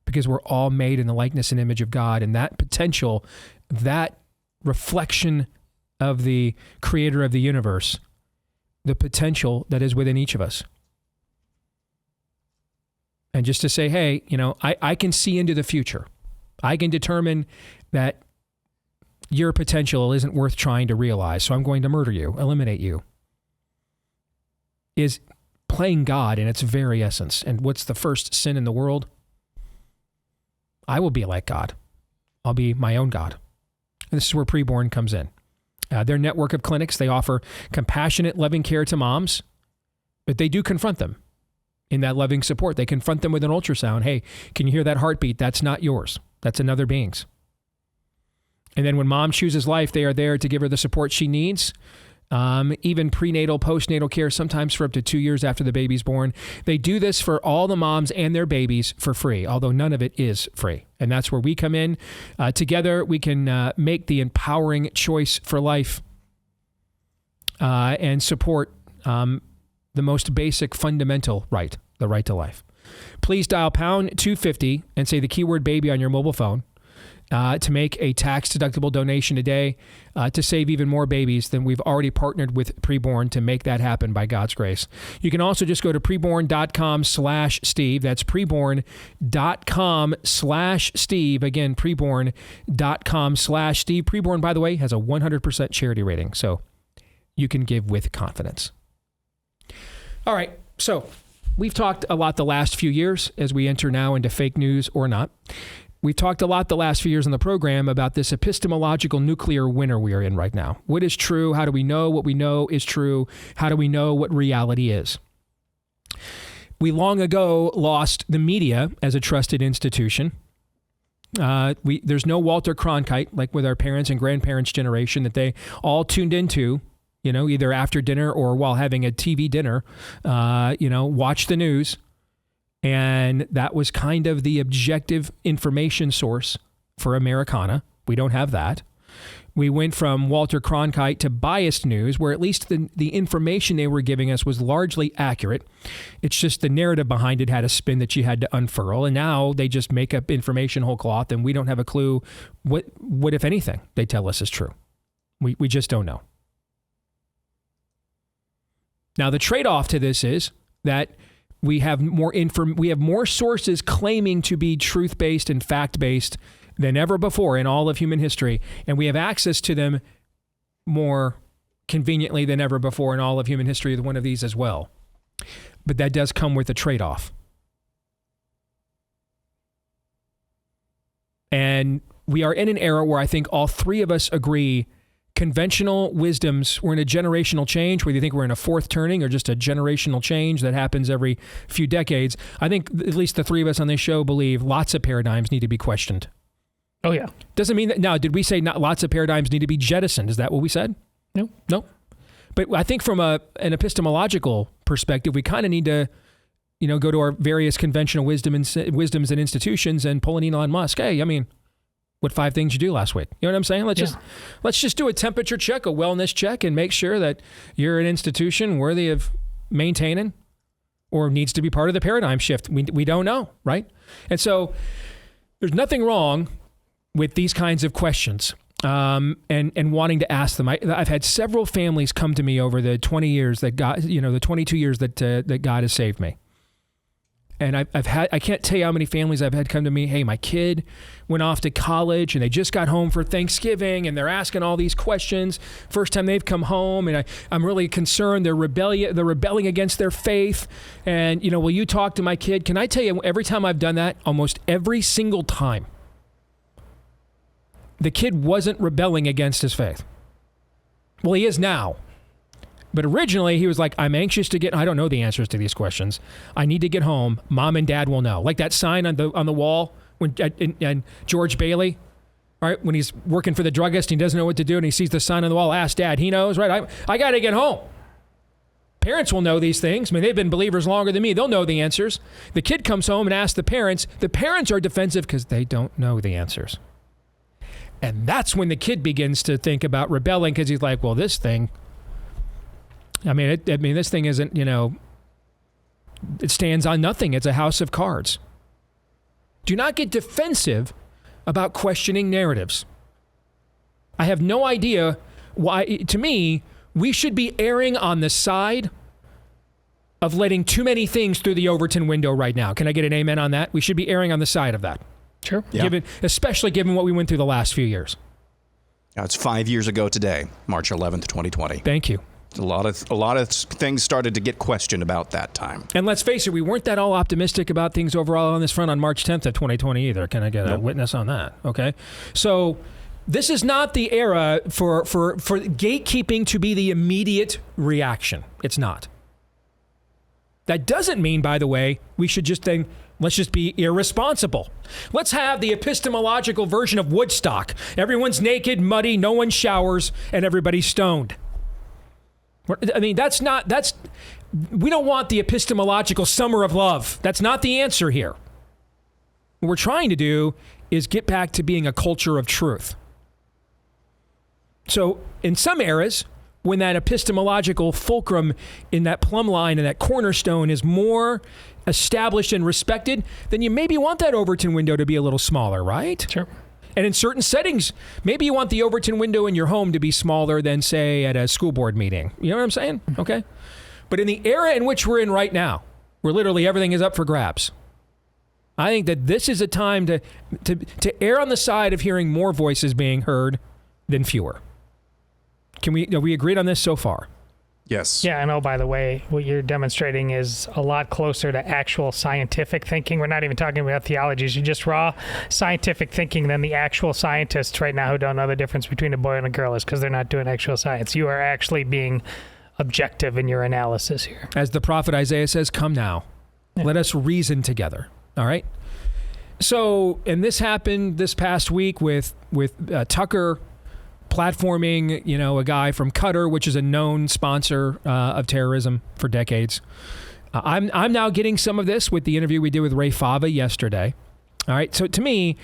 because we're all made in the likeness and image of God, and that potential, that reflection of the creator of the universe, the potential that is within each of us. And just to say, hey, I can see into the future. I can determine that your potential isn't worth trying to realize, so I'm going to murder you, eliminate you, is playing God in its very essence. And what's the first sin in the world? I will be like God. I'll be my own God. And this is where Preborn comes in. Their network of clinics, they offer compassionate, loving care to moms, but they do confront them in that loving support. They confront them with an ultrasound. Hey, can you hear that heartbeat? That's not yours. That's another being's. And then when mom chooses life, they are there to give her the support she needs. Even prenatal, postnatal care, sometimes for up to 2 years after the baby's born. They do this for all the moms and their babies for free, although none of it is free. And that's where we come in. Together, we can make the empowering choice for life and support the most basic, fundamental right, the right to life. Please dial pound 250 and say the keyword baby on your mobile phone to make a tax-deductible donation today to save even more babies than we've already partnered with Preborn to make that happen by God's grace. You can also just go to preborn.com/Steve. That's preborn.com/Steve. Again, preborn.com/Steve. Preborn, by the way, has a 100% charity rating, so you can give with confidence. All right, so we've talked a lot the last few years as we enter now into fake news or not. We've talked a lot the last few years on the program about this epistemological nuclear winter we are in right now. What is true? How do we know what we know is true? How do we know what reality is? We long ago lost the media as a trusted institution. There's no Walter Cronkite like with our parents and grandparents' generation that they all tuned into, either after dinner or while having a TV dinner, watch the news. And that was kind of the objective information source for Americana. We don't have that. We went from Walter Cronkite to biased news, where at least the information they were giving us was largely accurate. It's just the narrative behind it had a spin that you had to unfurl. And now they just make up information whole cloth, and we don't have a clue what if anything, they tell us is true. We just don't know. Now, the trade-off to this is that we have more sources claiming to be truth-based and fact-based than ever before in all of human history, and we have access to them more conveniently than ever before in all of human history with one of these as well. But that does come with a trade-off. And we are in an era where I think all three of us agree conventional wisdoms, we're in a generational change, whether you think we're in a fourth turning or just a generational change that happens every few decades. I think at least the three of us on this show believe lots of paradigms need to be questioned. Oh, yeah. Doesn't mean that, now, did we say not lots of paradigms need to be jettisoned? Is that what we said? No. But I think from an epistemological perspective, we kind of need to, go to our various conventional wisdoms and institutions and pull an Elon Musk. Hey, what 5 things you do last week? You know what I'm saying? Let's just do a temperature check, a wellness check, and make sure that you're an institution worthy of maintaining or needs to be part of the paradigm shift. We don't know, right? And so there's nothing wrong with these kinds of questions. and wanting to ask them. I've had several families come to me over the 20 years that God, the 22 years that God has saved me. And I can't tell you how many families I've had come to me. Hey, my kid went off to college and they just got home for Thanksgiving and they're asking all these questions. First time they've come home, and I'm really concerned. They're rebelling against their faith. And will you talk to my kid? Can I tell you, every time I've done that, almost every single time, the kid wasn't rebelling against his faith. Well, he is now. But originally, he was like, I'm anxious to I don't know the answers to these questions. I need to get home. Mom and Dad will know. Like that sign on the wall when and George Bailey, right? When he's working for the druggist, he doesn't know what to do, and he sees the sign on the wall, ask Dad. He knows, right? I got to get home. Parents will know these things. I mean, they've been believers longer than me. They'll know the answers. The kid comes home and asks the parents. The parents are defensive because they don't know the answers. And that's when the kid begins to think about rebelling, because he's like, well, this thing... this thing isn't, it stands on nothing. It's a house of cards. Do not get defensive about questioning narratives. I have no idea why, to me, we should be erring on the side of letting too many things through the Overton window right now. Can I get an amen on that? We should be erring on the side of that. Sure. Yeah. Especially given what we went through the last few years. Now, it's 5 years ago today, March 11th, 2020. Thank you. A lot of things started to get questioned about that time. And let's face it, we weren't that all optimistic about things overall on this front on March 10th of 2020 either. Can I get a witness on that? Okay. So this is not the era for gatekeeping to be the immediate reaction. It's not. That doesn't mean, by the way, we should just think, let's just be irresponsible. Let's have the epistemological version of Woodstock. Everyone's naked, muddy, no one showers, and everybody's stoned. I mean, we don't want the epistemological summer of love. That's not the answer here. What we're trying to do is get back to being a culture of truth. So in some eras, when that epistemological fulcrum in that plumb line and that cornerstone is more established and respected, then you maybe want that Overton window to be a little smaller, right? Sure. And in certain settings, maybe you want the Overton window in your home to be smaller than, say, at a school board meeting. You know what I'm saying? Okay. But in the era in which we're in right now, where literally everything is up for grabs, I think that this is a time to err on the side of hearing more voices being heard than fewer. Are we agreed on this so far? Yes. Yeah, and by the way, what you're demonstrating is a lot closer to actual scientific thinking. We're not even talking about theologies. You just raw scientific thinking than the actual scientists right now who don't know the difference between a boy and a girl is because they're not doing actual science. You are actually being objective in your analysis here. As the prophet Isaiah says, come now. Yeah. Let us reason together. All right? So, and this happened this past week with Tucker platforming, a guy from Qatar, which is a known sponsor of terrorism for decades. I'm now getting some of this with the interview we did with Ray Fava yesterday. All right. So to me,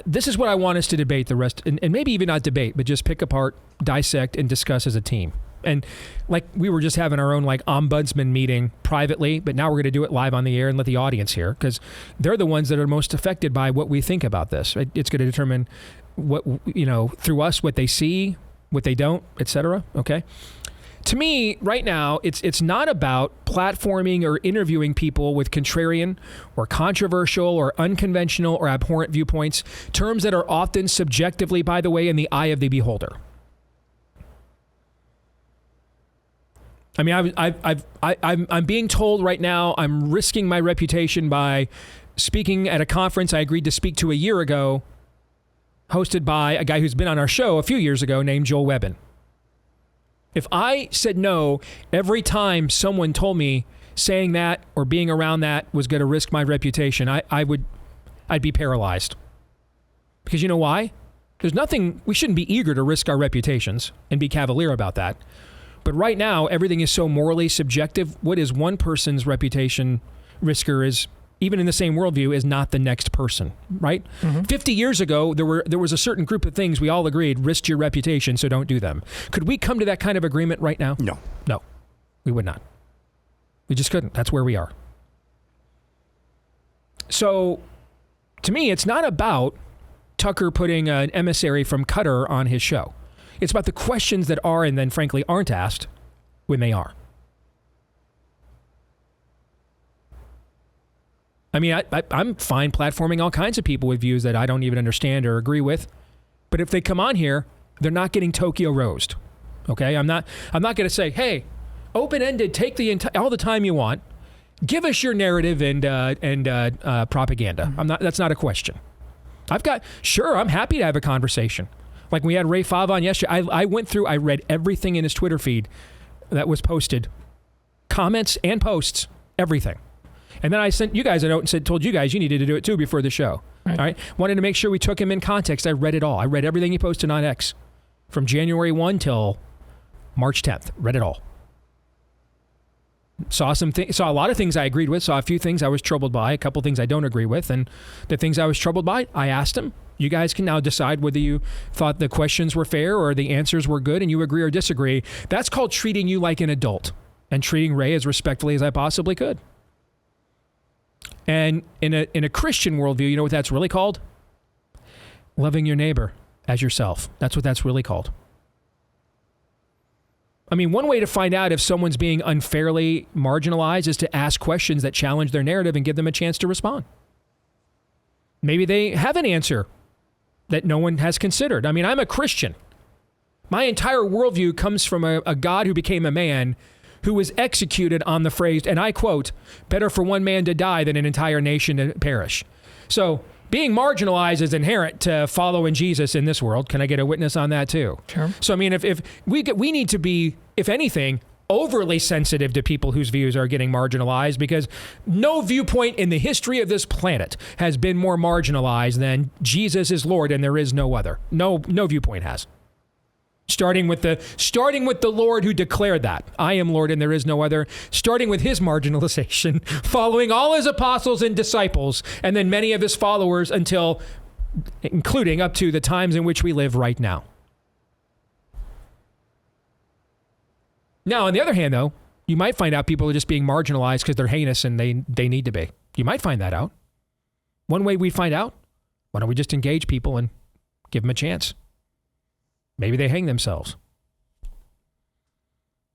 this is what I want us to debate the rest, and maybe even not debate, but just pick apart, dissect, and discuss as a team. And like we were just having our own ombudsman meeting privately, but now we're going to do it live on the air and let the audience hear, because they're the ones that are most affected by what we think about this. It's going to determine what, through us, what they see, what they don't, etc. Okay. To me, right now, it's not about platforming or interviewing people with contrarian or controversial or unconventional or abhorrent viewpoints, terms that are often subjectively, by the way, in the eye of the beholder. I mean, I'm being told right now I'm risking my reputation by speaking at a conference I agreed to speak to a year ago, hosted by a guy who's been on our show a few years ago named Joel Webbin. If I said no every time someone told me saying that or being around that was going to risk my reputation, I'd be paralyzed. Because you know why? There's nothing, we shouldn't be eager to risk our reputations and be cavalier about that. But right now, everything is so morally subjective. What is one person's reputation risker is, even in the same worldview, is not the next person, right? Mm-hmm. 50 years ago, there was a certain group of things we all agreed, risk your reputation, so don't do them. Could we come to that kind of agreement right now? No. No, we would not. We just couldn't. That's where we are. So, to me, it's not about Tucker putting an emissary from Qatar on his show. It's about the questions that are and then frankly aren't asked when they are. I mean, I'm fine platforming all kinds of people with views that I don't even understand or agree with. But if they come on here, they're not getting Tokyo rosed. Okay? I'm not going to say, hey, open-ended, take all the time you want. Give us your narrative and propaganda. That's not a question. I'm happy to have a conversation. Like we had Ray Fav on yesterday. I read everything in his Twitter feed that was posted. Comments and posts, everything. And then I sent you guys a note and told you guys you needed to do it too before the show. Right. All right. Wanted to make sure we took him in context. I read it all. I read everything he posted on X from January 1 till March 10th. Read it all. Saw a lot of things I agreed with. Saw a few things I was troubled by. A couple things I don't agree with. And the things I was troubled by, I asked him. You guys can now decide whether you thought the questions were fair or the answers were good and you agree or disagree. That's called treating you like an adult and treating Ray as respectfully as I possibly could. And in a Christian worldview, you know what that's really called? Loving your neighbor as yourself. That's what that's really called. I mean, one way to find out if someone's being unfairly marginalized is to ask questions that challenge their narrative and give them a chance to respond. Maybe they have an answer that no one has considered. I mean, I'm a Christian. My entire worldview comes from a God who became a man who was executed on the phrase, and I quote, better for one man to die than an entire nation to perish. So being marginalized is inherent to following Jesus in this world. Can I get a witness on that too? Sure. So, I mean, if we need to be, if anything, overly sensitive to people whose views are getting marginalized, because no viewpoint in the history of this planet has been more marginalized than Jesus is Lord and there is no other. No viewpoint has. Starting with the Lord who declared that, I am Lord and there is no other, starting with his marginalization, following all his apostles and disciples, and then many of his followers including up to the times in which we live right now. Now, on the other hand, though, you might find out people are just being marginalized because they're heinous and they need to be. You might find that out. One way we find out, why don't we just engage people and give them a chance? Maybe they hang themselves.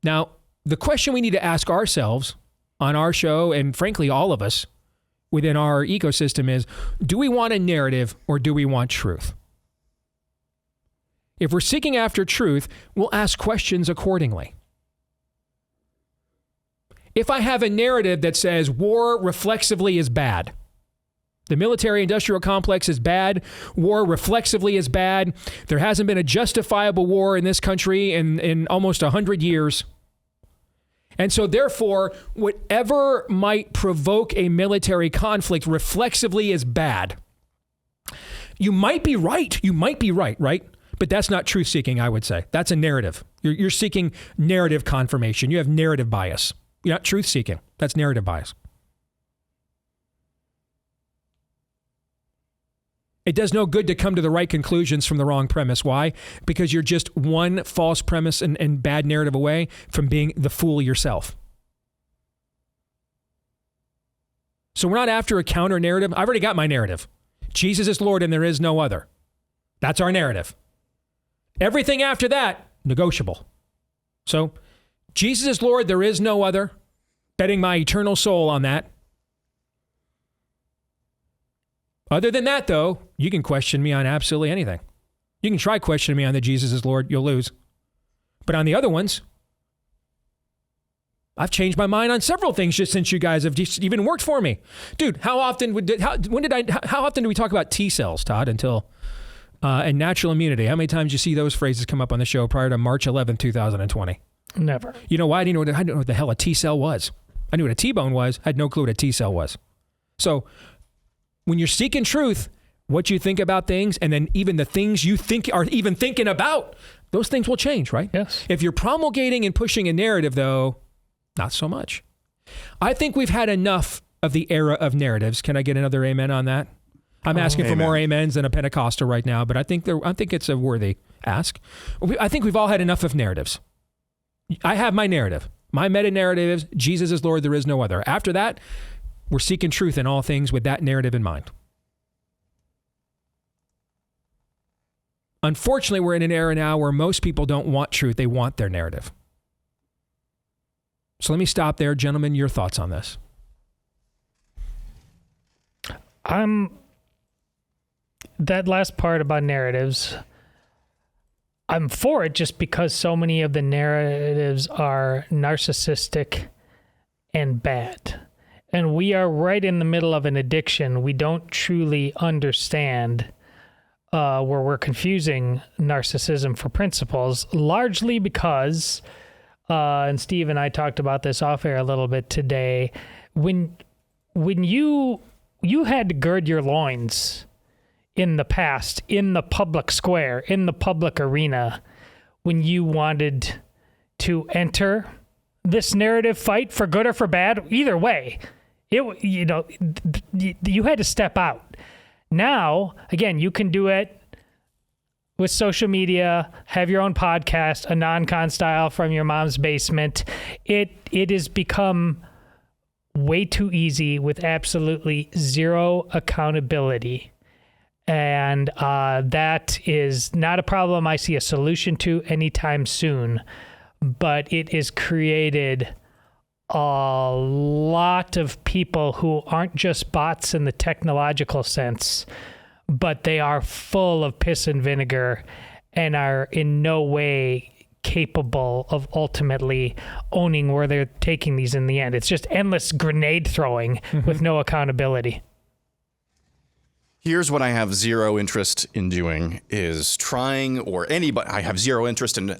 Now, the question we need to ask ourselves on our show, and frankly, all of us within our ecosystem is, do we want a narrative or do we want truth? If we're seeking after truth, we'll ask questions accordingly. If I have a narrative that says war reflexively is bad, the military-industrial complex is bad. War reflexively is bad. There hasn't been a justifiable war in this country in almost 100 years. And so therefore, whatever might provoke a military conflict reflexively is bad. You might be right. You might be right? But that's not truth-seeking, I would say. That's a narrative. You're seeking narrative confirmation. You have narrative bias. You're not truth-seeking. That's narrative bias. It does no good to come to the right conclusions from the wrong premise. Why? Because you're just one false premise and bad narrative away from being the fool yourself. So we're not after a counter narrative. I've already got my narrative. Jesus is Lord and there is no other. That's our narrative. Everything after that, negotiable. So Jesus is Lord, there is no other. Betting my eternal soul on that. Other than that, though, you can question me on absolutely anything. You can try questioning me on the Jesus is Lord, you'll lose. But on the other ones, I've changed my mind on several things just since you guys have just even worked for me. Dude, how often do we talk about T cells, Todd, and natural immunity? How many times do you see those phrases come up on the show prior to March 11th, 2020? Never. You know why? I didn't know what the hell a T cell was. I knew what a T-bone was. I had no clue what a T cell was. So when you're seeking truth, what you think about things, and then even the things you think are even thinking about, those things will change, right? Yes. If you're promulgating and pushing a narrative, though, not so much. I think we've had enough of the era of narratives. Can I get another amen on that? I'm asking for more amens than a Pentecostal right now, but I think it's a worthy ask. I think we've all had enough of narratives. I have my narrative. My meta-narrative is Jesus is Lord, there is no other. After that, we're seeking truth in all things with that narrative in mind. Unfortunately, we're in an era now where most people don't want truth. They want their narrative. So let me stop there. Gentlemen, your thoughts on this? That last part about narratives, I'm for it just because so many of the narratives are narcissistic and bad. And we are right in the middle of an addiction we don't truly understand, where we're confusing narcissism for principles, largely because, and Steve and I talked about this off air a little bit today, when you had to gird your loins in the past, in the public square, in the public arena, when you wanted to enter this narrative fight for good or for bad, either way, you had to step out. Now, again, you can do it with social media, have your own podcast, a non-con style from your mom's basement. It has become way too easy with absolutely zero accountability. And that is not a problem I see a solution to anytime soon, but it has created a lot of people who aren't just bots in the technological sense, but they are full of piss and vinegar and are in no way capable of ultimately owning where they're taking these in the end. It's just endless grenade throwing with no accountability. Here's what I have zero interest in doing is trying, or anybody, I have zero interest in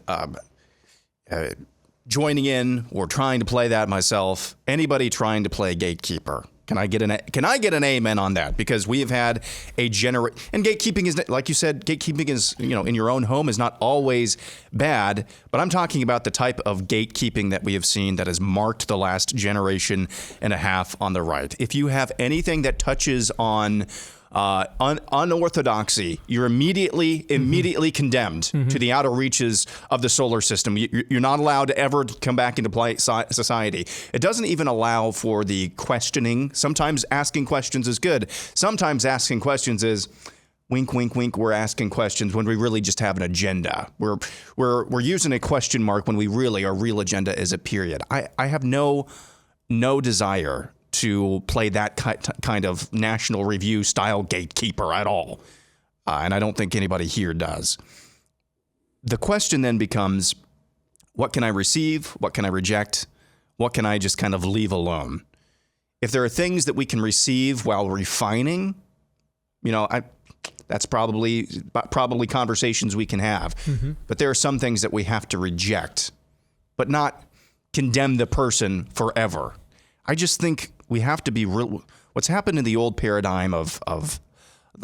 joining in or trying to play that myself. Anybody trying to play gatekeeper. Can I get an amen on that? Because we have had and gatekeeping is, like you said, gatekeeping is, in your own home is not always bad, but I'm talking about the type of gatekeeping that we have seen that has marked the last generation and a half on the right. If you have anything that touches on unorthodoxy, you're immediately condemned to the outer reaches of the solar system. You're not allowed to ever come back into society. It doesn't even allow for the questioning. Sometimes asking questions is good. Sometimes asking questions is wink, wink, wink. We're asking questions when we really just have an agenda. We're using a question mark when we really, our real agenda is a period. I have no desire to play that kind of National Review style gatekeeper at all. And I don't think anybody here does. The question then becomes, what can I receive? What can I reject? What can I just kind of leave alone? If there are things that we can receive while refining, that's probably conversations we can have. But there are some things that we have to reject, but not condemn the person forever. I just think we have to be real. What's happened in the old paradigm of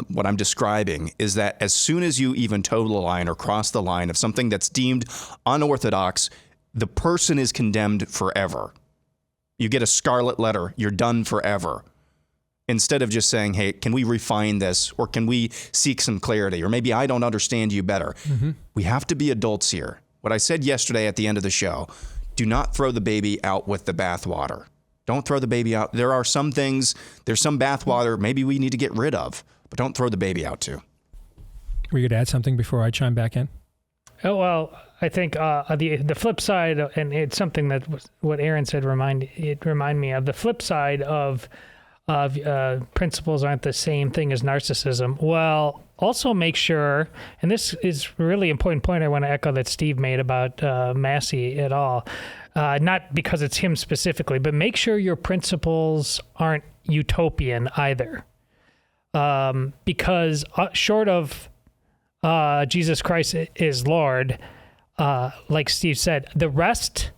what I'm describing is that as soon as you even toe the line or cross the line of something that's deemed unorthodox, the person is condemned forever. You get a scarlet letter, you're done forever. Instead of just saying, hey, can we refine this? Or can we seek some clarity? Or maybe I don't understand you better. We have to be adults here. What I said yesterday at the end of the show, do not throw the baby out with the bathwater. Don't throw the baby out. There are some things, there's some bathwater maybe we need to get rid of, but don't throw the baby out too. Were you going to add something before I chime back in? Oh, well, I think the flip side, and it's something that what Aaron said remind me of, the flip side of principles aren't the same thing as narcissism. Well, also make sure, and this is a really important point I want to echo that Steve made about Massie et al., not because it's him specifically, but make sure your principles aren't utopian either. Because short of Jesus Christ is Lord, like Steve said, the rest,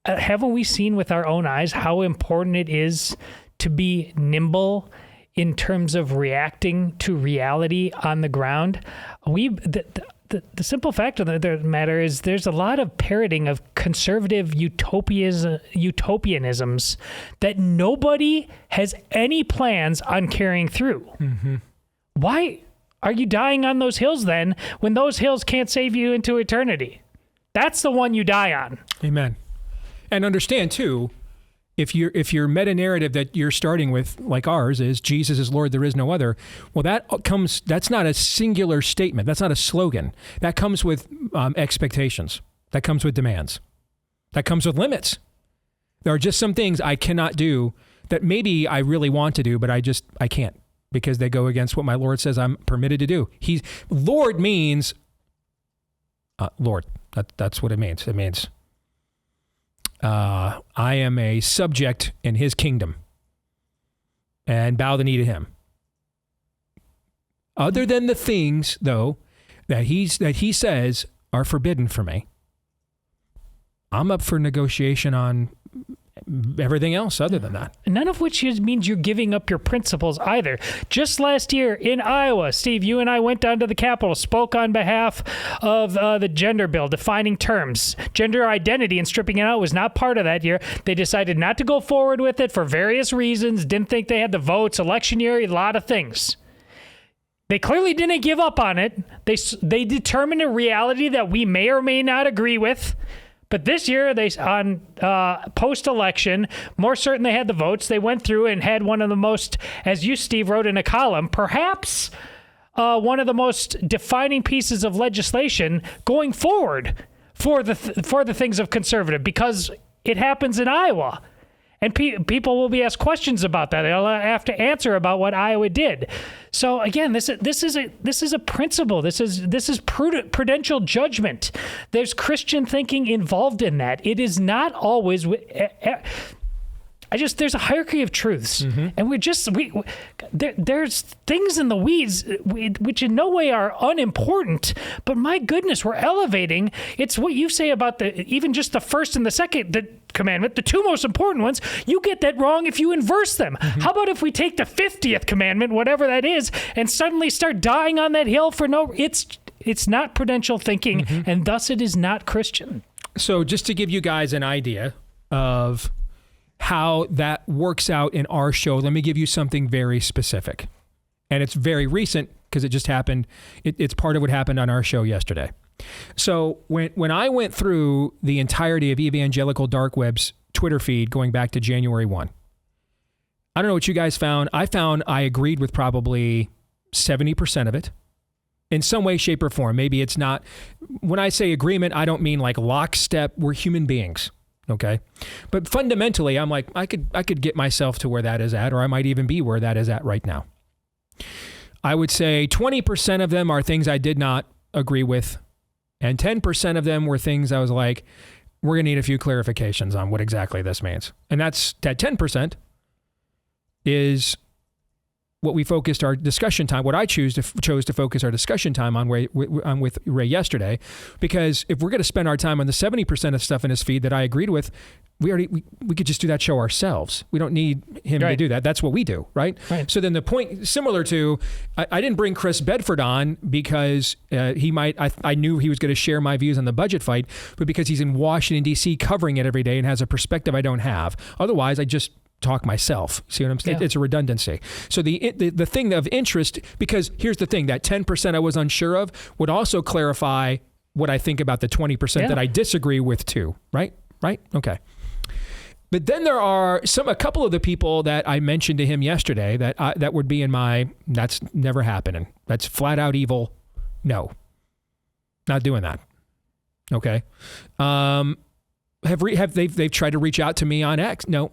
haven't we seen with our own eyes how important it is to be nimble in terms of reacting to reality on the ground? The simple fact of the matter is there's a lot of parroting of conservative utopianisms that nobody has any plans on carrying through. Why are you dying on those hills then when those hills can't save you into eternity? That's the one you die on. Amen. And understand too, if your meta narrative that you're starting with, like ours, is Jesus is Lord, there is no other, well, that's not a singular statement. That's not a slogan. That comes with expectations. That comes with demands. That comes with limits. There are just some things I cannot do that maybe I really want to do, but I can't, because they go against what my Lord says I'm permitted to do. Lord means Lord. That's what it means. It means I am a subject in his kingdom and bow the knee to him. Other than the things, though, that he says are forbidden for me, I'm up for negotiation on everything else other than that. None of which means you're giving up your principles either. Just last year in Iowa, Steve, you and I went down to the Capitol, spoke on behalf of the gender bill, defining terms. Gender identity and stripping it out was not part of that year. They decided not to go forward with it for various reasons, didn't think they had the votes, election year, a lot of things. They clearly didn't give up on it. They determined a reality that we may or may not agree with. But this year, on post-election, more certain they had the votes. They went through and had one of the most, as you, Steve, wrote in a column, perhaps one of the most defining pieces of legislation going forward for the things of conservative, because it happens in Iowa. And people will be asked questions about that. They'll have to answer about what Iowa did. So again, this is a principle. This is prudential judgment. There's Christian thinking involved in that. It is not always. There's a hierarchy of truths, and there's things in the weeds which in no way are unimportant. But my goodness, we're elevating. It's what you say about even just the first and the second commandment, the two most important ones. You get that wrong if you inverse them. How about if we take the 50th commandment, whatever that is, and suddenly start dying on that hill for no? It's not prudential thinking, and thus it is not Christian. So just to give you guys an idea of how that works out in our show, let me give you something very specific. And it's very recent because it just happened. It's part of what happened on our show yesterday. So when I went through the entirety of Evangelical Dark Web's Twitter feed going back to January 1, I don't know what you guys found. I found I agreed with probably 70% of it in some way, shape, or form. Maybe it's not. When I say agreement, I don't mean like lockstep. We're human beings. Okay. But fundamentally, I'm like, I could get myself to where that is at, or I might even be where that is at right now. I would say 20% of them are things I did not agree with. And 10% of them were things I was like, we're going to need a few clarifications on what exactly this means. And that 10% is what we focused our discussion time, what I chose to focus our discussion time on with Ray yesterday, because if we're going to spend our time on the 70% of stuff in his feed that I agreed with, we could just do that show ourselves. We don't need him to do that. That's what we do, right? So then the point, similar to, I didn't bring Chris Bedford on because I knew he was going to share my views on the budget fight, but because he's in Washington, D.C. covering it every day and has a perspective I don't have. Otherwise, I just talk myself. See what I'm saying? Yeah. It's a redundancy. So the thing of interest, because here's the thing, that 10% I was unsure of would also clarify what I think about the 20% that I disagree with too. Right? Okay. But then there are a couple of the people that I mentioned to him yesterday that would be in that's never happening. That's flat out evil. No, not doing that. Okay. They've tried to reach out to me on X? No.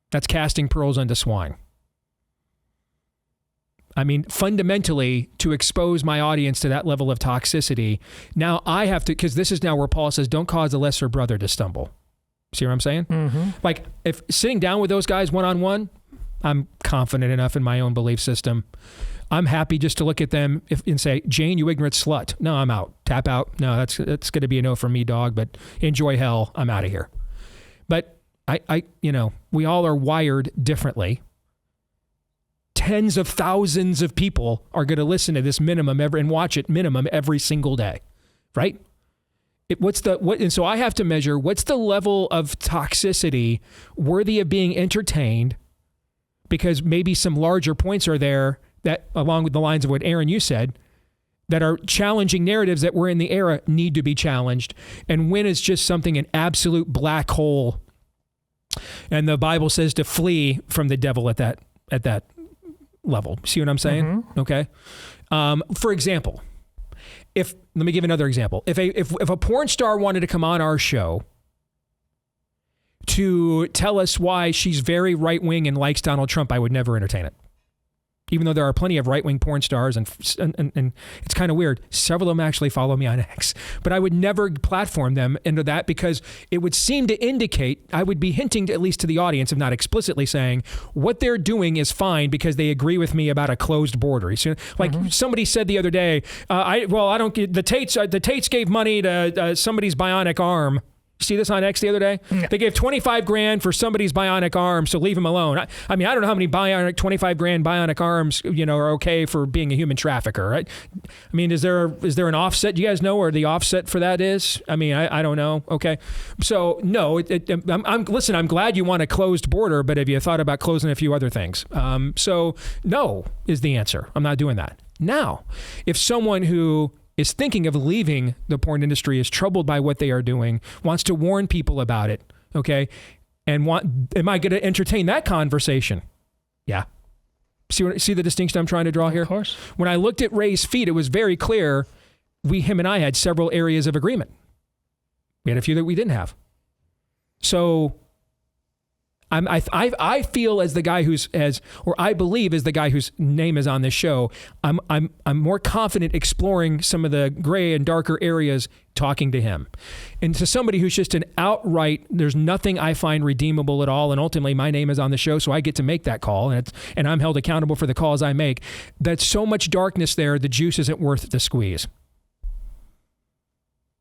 That's casting pearls unto swine. I mean, fundamentally, to expose my audience to that level of toxicity, now I have to, because this is now where Paul says, don't cause a lesser brother to stumble. See what I'm saying? Like, if sitting down with those guys one-on-one, I'm confident enough in my own belief system. I'm happy just to look at them and say, Jane, you ignorant slut. No, I'm out. Tap out. No, that's going to be a no from me, dog, but enjoy hell. I'm out of here. But we all are wired differently. Tens of thousands of people are going to listen to this and watch it minimum every single day, right? And so I have to measure what's the level of toxicity worthy of being entertained, because maybe some larger points are there that, along with the lines of what Aaron, you said, that are challenging narratives that were in the era need to be challenged, and when is just something, an absolute black hole. And the Bible says to flee from the devil at that level. See what I'm saying? Mm-hmm. Okay. For example, let me give another example. If a porn star wanted to come on our show to tell us why she's very right-wing and likes Donald Trump, I would never entertain it. Even though there are plenty of right-wing porn stars, and it's kind of weird. Several of them actually follow me on X. But I would never platform them into that, because it would seem to indicate, I would be hinting at least to the audience, if not explicitly saying, what they're doing is fine because they agree with me about a closed border. So, like somebody said the other day, I don't get the Tates gave money to somebody's bionic arm. See this on X the other day? Yeah. They gave $25,000 for somebody's bionic arm, so leave them alone. I mean, I don't know how many $25,000 bionic arms, are okay for being a human trafficker, right? I mean, is there an offset? Do you guys know where the offset for that is? I mean, I don't know. Okay. So no, listen, I'm glad you want a closed border, but have you thought about closing a few other things? So no is the answer. I'm not doing that. Now, if someone who is thinking of leaving the porn industry, is troubled by what they are doing, wants to warn people about it, okay? Am I going to entertain that conversation? Yeah. See the distinction I'm trying to draw here? Of course. When I looked at Ray's feed, it was very clear him and I had several areas of agreement. We had a few that we didn't have. So I feel as the guy I believe as the guy whose name is on this show, I'm more confident exploring some of the gray and darker areas talking to him. And to somebody who's just an outright, there's nothing I find redeemable at all, and ultimately my name is on the show, so I get to make that call, and I'm held accountable for the calls I make. That's so much darkness there, the juice isn't worth the squeeze.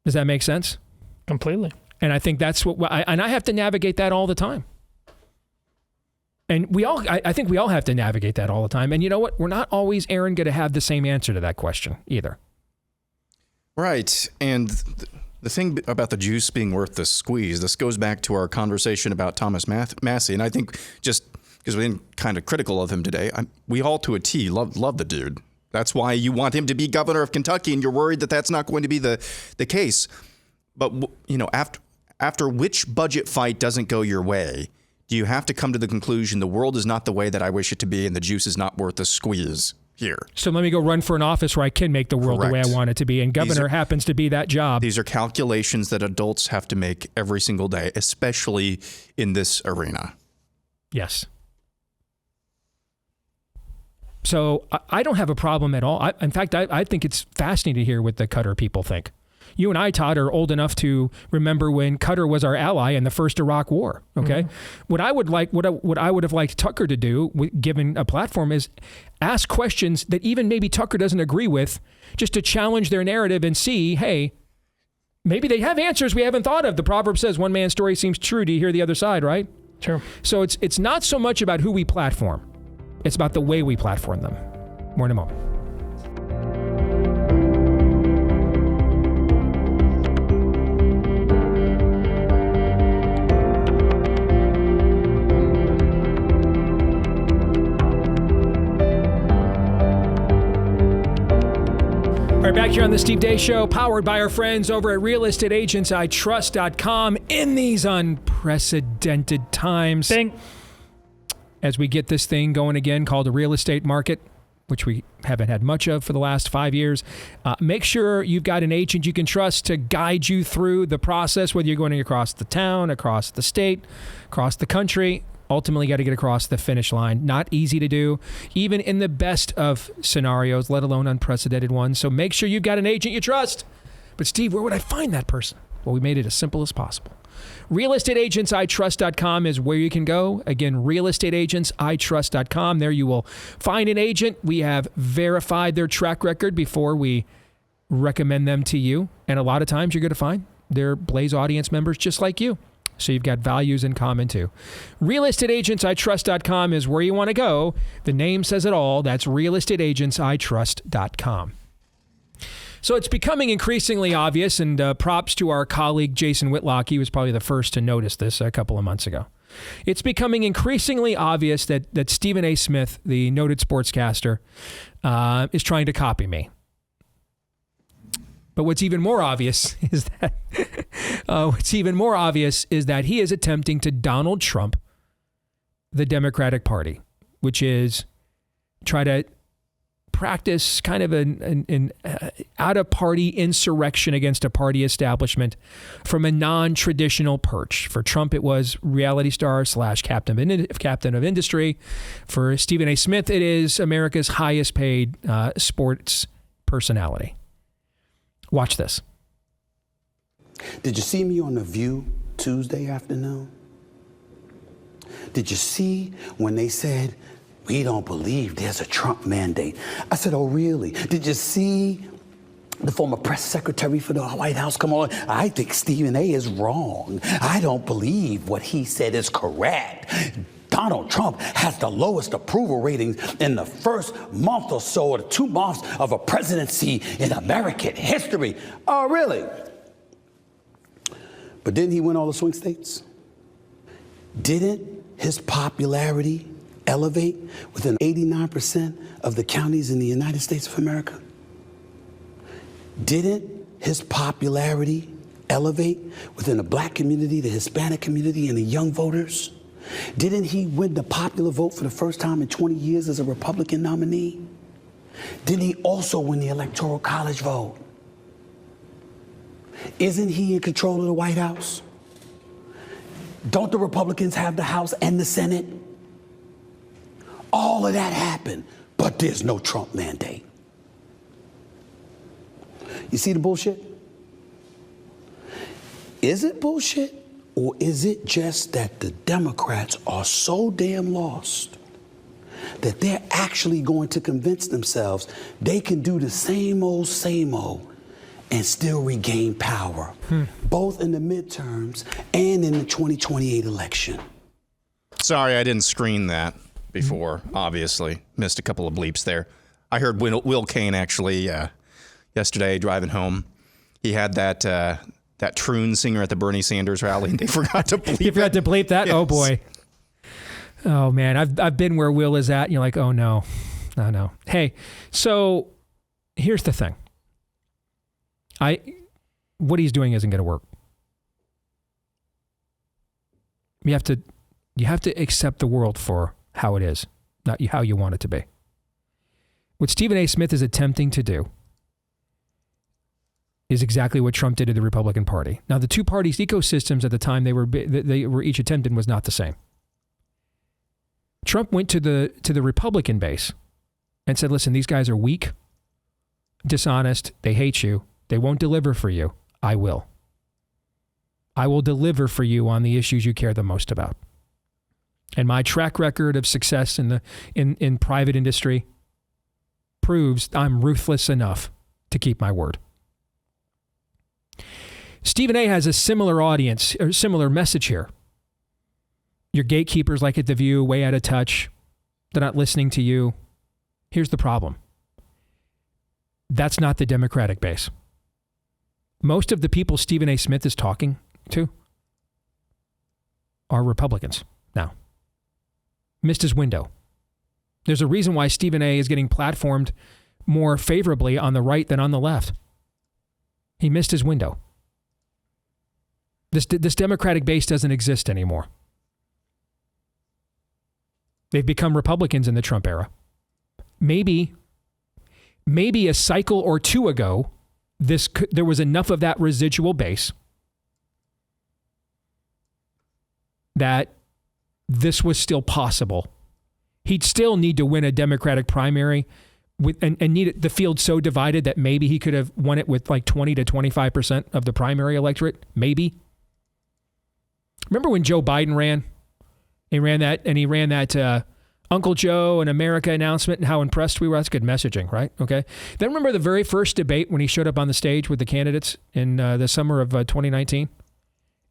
Does that make sense? Completely. And I think that's and I have to navigate that all the time. And I think we all have to navigate that all the time. And you know what? We're not always, Aaron, going to have the same answer to that question either. Right. And the thing about the juice being worth the squeeze, this goes back to our conversation about Thomas Massie. And I think just because we've been kind of critical of him today, we all to a T love the dude. That's why you want him to be governor of Kentucky, and you're worried that that's not going to be the case. But, after which budget fight doesn't go your way, do you have to come to the conclusion the world is not the way that I wish it to be, and the juice is not worth the squeeze here? So let me go run for an office where I can make the world the way I want it to be, and governor happens to be that job. These are calculations that adults have to make every single day, especially in this arena. Yes. So I don't have a problem at all. In fact, I think it's fascinating to hear what the Qatar people think. You and I, Todd, are old enough to remember when Qatar was our ally in the first Iraq War. Okay, what I would have liked Tucker to do, given a platform, is ask questions that even maybe Tucker doesn't agree with, just to challenge their narrative and see, hey, maybe they have answers we haven't thought of. The proverb says, "One man's story seems true. Do you hear the other side?" Right? Sure. So it's not so much about who we platform; it's about the way we platform them. More in a moment. All right, back here on the Steve Deace Show, powered by our friends over at realestateagentsitrust.com in these unprecedented times. Ding. As we get this thing going again called the real estate market, which we haven't had much of for the last 5 years, make sure you've got an agent you can trust to guide you through the process, whether you're going across the town, across the state, across the country. Ultimately, got to get across the finish line. Not easy to do, even in the best of scenarios, let alone unprecedented ones. So make sure you've got an agent you trust. But Steve, where would I find that person? Well, we made it as simple as possible. Realestateagentsitrust.com is where you can go. Again, realestateagentsitrust.com. There you will find an agent. We have verified their track record before we recommend them to you. And a lot of times you're going to find they're Blaze audience members just like you. So you've got values in common too. Realestateagentsitrust.com is where you want to go. The name says it all. That's realestateagentsitrust.com. So it's becoming increasingly obvious, and props to our colleague Jason Whitlock. He was probably the first to notice this a couple of months ago. It's becoming increasingly obvious that Stephen A. Smith, the noted sportscaster, is trying to copy me. But what's even more obvious is that he is attempting to Donald Trump the Democratic Party, which is try to practice kind of an out-of-party insurrection against a party establishment from a non-traditional perch. For Trump, it was reality star / captain of industry. For Stephen A. Smith, it is America's highest paid sports personality. Watch this. Did you see me on The View Tuesday afternoon? Did you see when they said, we don't believe there's a Trump mandate? I said, oh, really? Did you see the former press secretary for the White House come on? I think Stephen A. is wrong. I don't believe what he said is correct. Donald Trump has the lowest approval ratings in the first month or so, or the 2 months of a presidency in American history. Oh, really? But didn't he win all the swing states? Didn't his popularity elevate within 89% of the counties in the United States of America? Didn't his popularity elevate within the black community, the Hispanic community, and the young voters? Didn't he win the popular vote for the first time in 20 years as a Republican nominee? Didn't he also win the Electoral College vote? Isn't he in control of the White House? Don't the Republicans have the House and the Senate? All of that happened, but there's no Trump mandate. You see the bullshit? Is it bullshit, or is it just that the Democrats are so damn lost that they're actually going to convince themselves they can do the same old and still regain power, both in the midterms and in the 2028 election? Sorry, I didn't screen that before, obviously. Missed a couple of bleeps there. I heard Will Cain actually yesterday driving home. He had that troon singer at the Bernie Sanders rally, and they forgot to bleep You forgot to bleep that? Yes. Oh, boy. Oh, man. I've been where Will is at, and you're like, oh, no. No. Hey, so here's the thing. What he's doing isn't going to work. You have to accept the world for how it is, not how you want it to be. What Stephen A. Smith is attempting to do is exactly what Trump did to the Republican Party. Now, the two parties' ecosystems at the time they were each attempted was not the same. Trump went to the Republican base and said, listen, these guys are weak, dishonest, they hate you, they won't deliver for you. I will. I will deliver for you on the issues you care the most about. And my track record of success in private industry proves I'm ruthless enough to keep my word. Stephen A. has a similar audience, or similar message here. Your gatekeepers like at The View, way out of touch. They're not listening to you. Here's the problem. That's not the Democratic base. Most of the people Stephen A. Smith is talking to are Republicans now. Missed his window. There's a reason why Stephen A. is getting platformed more favorably on the right than on the left. He missed his window. This Democratic base doesn't exist anymore. They've become Republicans in the Trump era. Maybe a cycle or two ago, there was enough of that residual base that this was still possible. He'd still need to win a Democratic primary and need the field so divided that maybe he could have won it with like 20 to 25% of the primary electorate. Maybe. Remember when Joe Biden ran? He ran that Uncle Joe and America announcement and how impressed we were. That's good messaging, right? Okay. Then remember the very first debate when he showed up on the stage with the candidates in the summer of 2019?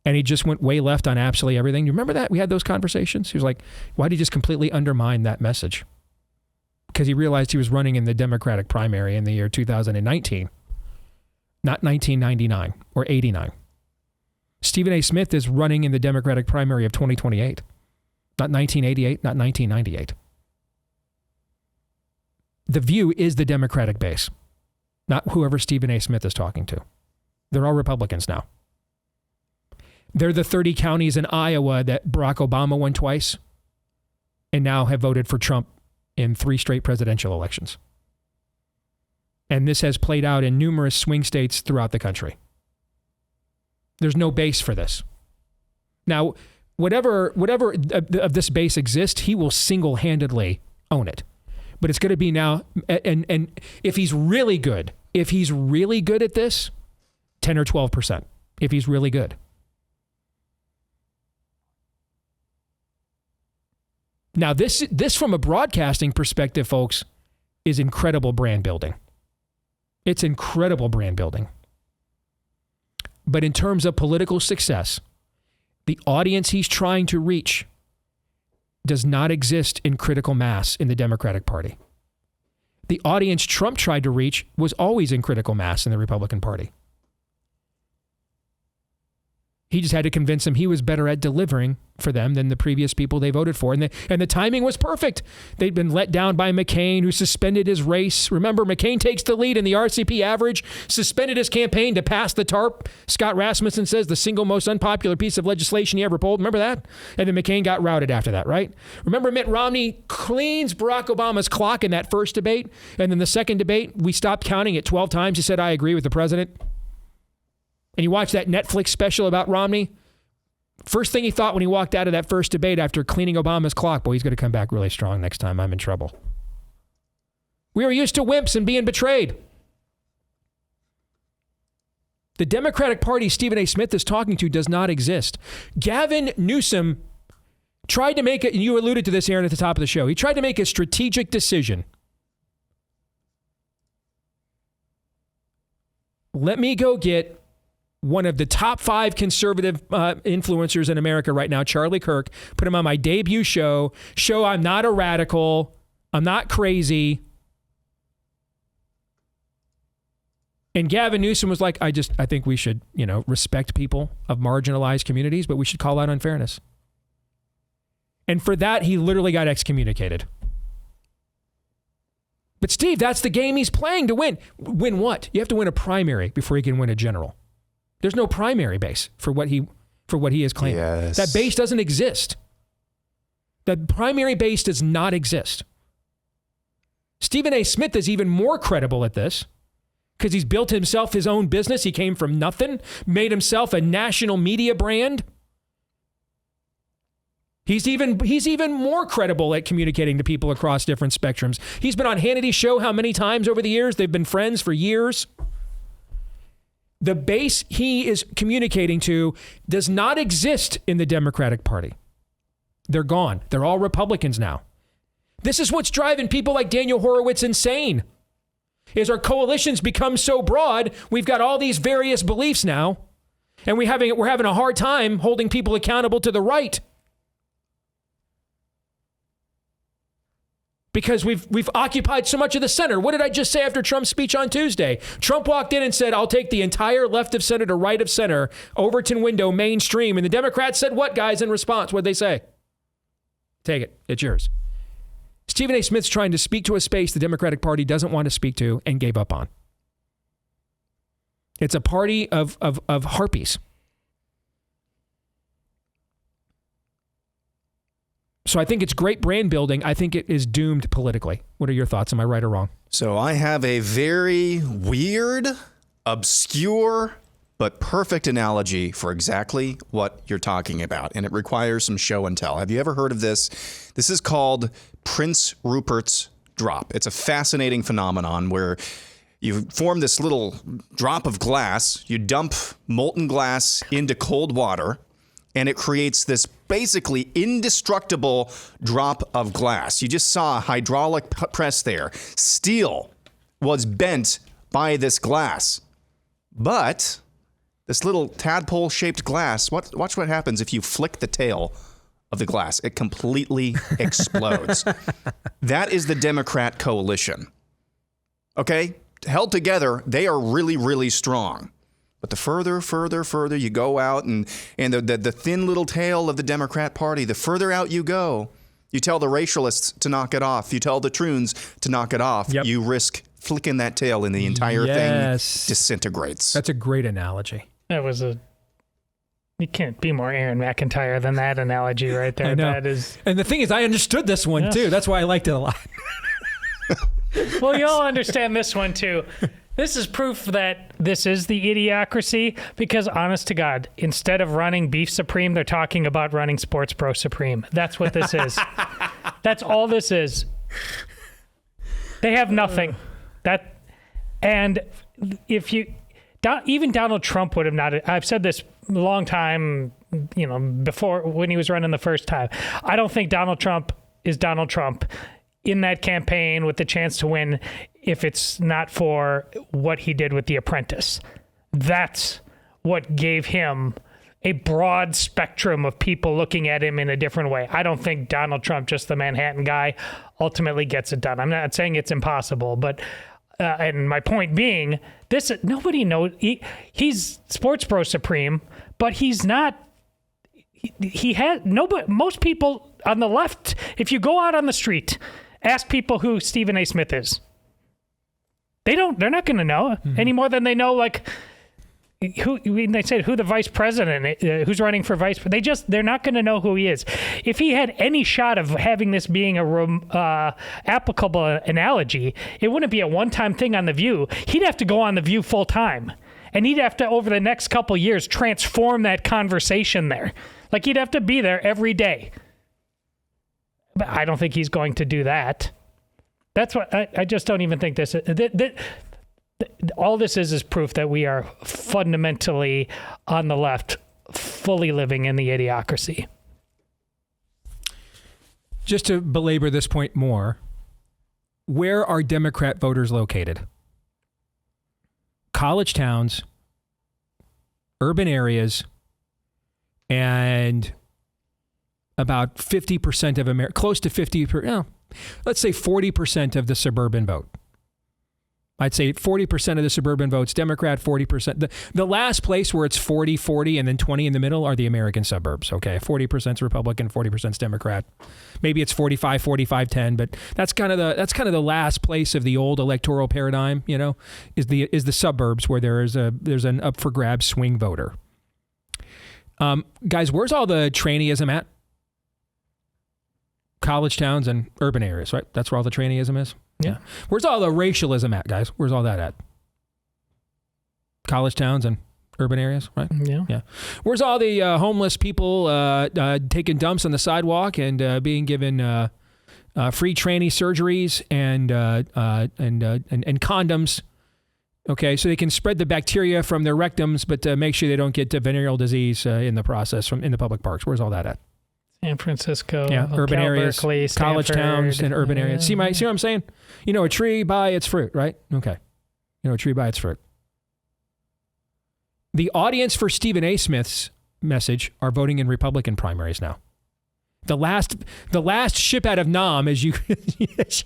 And he just went way left on absolutely everything. You remember that? We had those conversations. He was like, why did he just completely undermine that message? Because he realized he was running in the Democratic primary in the year 2019, not 1999 or 89. Stephen A. Smith is running in the Democratic primary of 2028, not 1988, not 1998. The View is the Democratic base. not whoever Stephen A. Smith is talking to. They're all Republicans now. They're the 30 counties in Iowa that Barack Obama won twice and now have voted for Trump in 3 straight presidential elections. And this has played out in numerous swing states throughout the country. There's no base for this. Now, whatever of this base exists, he will single-handedly own it. But it's going to be now, and if he's really good at this, 10 or 12%, if he's really good. Now, this from a broadcasting perspective, folks, is incredible brand building. It's incredible brand building. But in terms of political success, the audience he's trying to reach does not exist in critical mass in the Democratic Party. The audience Trump tried to reach was always in critical mass in the Republican Party. He just had to convince them he was better at delivering for them than the previous people they voted for. And the timing was perfect. They'd been let down by McCain, who suspended his race. Remember, McCain takes the lead in the RCP average, suspended his campaign to pass the TARP. Scott Rasmussen says the single most unpopular piece of legislation he ever pulled. Remember that? And then McCain got routed after that, right? Remember, Mitt Romney cleans Barack Obama's clock in that first debate. And then the second debate, we stopped counting it 12 times. He said, I agree with the president. And you watch that Netflix special about Romney. First thing he thought when he walked out of that first debate after cleaning Obama's clock, boy, he's going to come back really strong next time. I'm in trouble. We are used to wimps and being betrayed. The Democratic Party Stephen A. Smith is talking to does not exist. Gavin Newsom tried to make it, and you alluded to this, Aaron, at the top of the show. He tried to make a strategic decision. Let me go get one of the top 5 conservative influencers in America right now, Charlie Kirk, put him on my debut show I'm not a radical, I'm not crazy. And Gavin Newsom was like, I think we should, respect people of marginalized communities, but we should call out unfairness. And for that, he literally got excommunicated. But Steve, that's the game he's playing to win. Win what? You have to win a primary before you can win a general. There's no primary base for what he is claiming. Yes. That base doesn't exist. That primary base does not exist. Stephen A. Smith is even more credible at this because he's built himself his own business. He came from nothing, made himself a national media brand. He's even more credible at communicating to people across different spectrums. He's been on Hannity's show how many times over the years? They've been friends for years. The base he is communicating to does not exist in the Democratic Party. They're gone. They're all Republicans now. This is what's driving people like Daniel Horowitz insane. Is our coalitions become so broad, we've got all these various beliefs now, and we're having a hard time holding people accountable to the right. Because we've occupied so much of the center. What did I just say after Trump's speech on Tuesday? Trump walked in and said, I'll take the entire left of center to right of center, Overton window, mainstream. And the Democrats said what, guys, in response? What'd they say? Take it. It's yours. Stephen A. Smith's trying to speak to a space the Democratic Party doesn't want to speak to and gave up on. It's a party of harpies. So I think it's great brand building. I think it is doomed politically. What are your thoughts? Am I right or wrong? So I have a very weird, obscure, but perfect analogy for exactly what you're talking about. And it requires some show and tell. Have you ever heard of this? This is called Prince Rupert's drop. It's a fascinating phenomenon where you form this little drop of glass, you dump molten glass into cold water, and it creates this basically indestructible drop of glass. You just saw a hydraulic press there. Steel was bent by this glass. But this little tadpole-shaped glass, watch what happens if you flick the tail of the glass. It completely explodes. That is the Democrat coalition. Okay? Held together, they are really, really strong. But the further you go out and the thin little tail of the Democrat Party, the further out you go, you tell the racialists to knock it off. You tell the Troons to knock it off. Yep. You risk flicking that tail and the entire thing disintegrates. That's a great analogy. You can't be more Aaron McIntyre than that analogy right there. I know. That is. And the thing is, I understood this one too. That's why I liked it a lot. Well, you'll understand this one too. This is proof that this is the idiocracy because, honest to God, instead of running Beef Supreme, they're talking about running Sports Pro Supreme. That's what this is. That's all this is. They have nothing. And if you, even Donald Trump would have not. I've said this a long time, before when he was running the first time. I don't think Donald Trump is Donald Trump in that campaign with the chance to win if it's not for what he did with The Apprentice. That's what gave him a broad spectrum of people looking at him in a different way. I don't think Donald Trump, just the Manhattan guy, ultimately gets it done. I'm not saying it's impossible, but and my point being, nobody knows. He's Sports Pro Supreme, but he's not. Most people on the left, if you go out on the street, ask people who Stephen A. Smith is. They're not going to know any more than they know, they said who the vice president, who's running for vice. They're not going to know who he is. If he had any shot of having this being a applicable analogy, it wouldn't be a one-time thing on The View. He'd have to go on The View full time, and he'd have to, over the next couple years, transform that conversation there. He'd have to be there every day. But I don't think he's going to do that. That's what I just don't even think this. All this is proof that we are fundamentally on the left, fully living in the idiocracy. Just to belabor this point more, where are Democrat voters located? College towns, urban areas, and about 50% of America, close to 50%, let's say 40% of the suburban vote. I'd say 40% of the suburban votes Democrat, 40%. The last place where it's 40, and then 20 in the middle are the American suburbs, okay? 40% is Republican, 40% is Democrat. Maybe it's 45, 10, but that's kind of the last place of the old electoral paradigm, is the suburbs where there's an up for grabs swing voter. Guys, where's all the traineeism at? College towns and urban areas, right? That's where all the traineeism is? Yeah. Where's all the racialism at, guys? Where's all that at? College towns and urban areas, right? Yeah. Where's all the homeless people taking dumps on the sidewalk and being given free trainee surgeries and condoms? Okay, so they can spread the bacteria from their rectums, but make sure they don't get venereal disease in the process in the public parks. Where's all that at? San Francisco, urban areas, Berkeley, college towns, and urban areas. See what I'm saying? A tree by its fruit, right? Okay. A tree by its fruit. The audience for Stephen A. Smith's message are voting in Republican primaries now. The last ship out of Nam, as you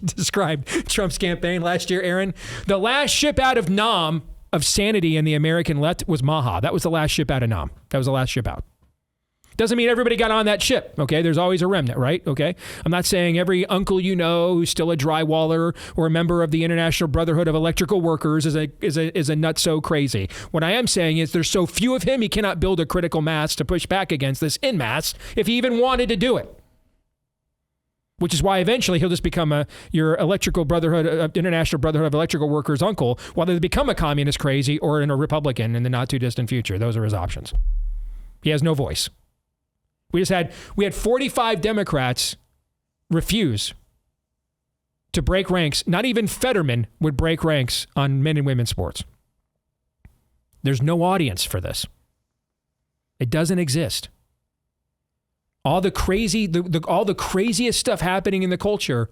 described Trump's campaign last year, Aaron, the last ship out of Nam of sanity in the American left was Maha. That was the last ship out of Nam. That was the last ship out. Doesn't mean everybody got on that ship, okay? There's always a remnant, right? Okay? I'm not saying every uncle who's still a drywaller or a member of the International Brotherhood of Electrical Workers is a nut so crazy. What I am saying is there's so few of him, he cannot build a critical mass to push back against this en masse if he even wanted to do it. Which is why eventually he'll just become your Electrical Brotherhood, International Brotherhood of Electrical Workers uncle, whether they become a communist crazy or a Republican in the not too distant future. Those are his options. He has no voice. We had 45 Democrats refuse to break ranks. Not even Fetterman would break ranks on men and women's sports. There's no audience for this. It doesn't exist. All the craziest stuff happening in the culture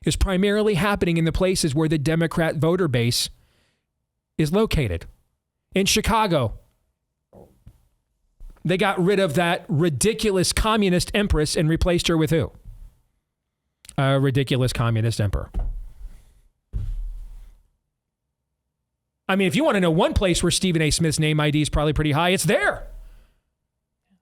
is primarily happening in the places where the Democrat voter base is located. In Chicago, they got rid of that ridiculous communist empress and replaced her with who? A ridiculous communist emperor. I mean, if you want to know one place where Stephen A. Smith's name ID is probably pretty high, it's there.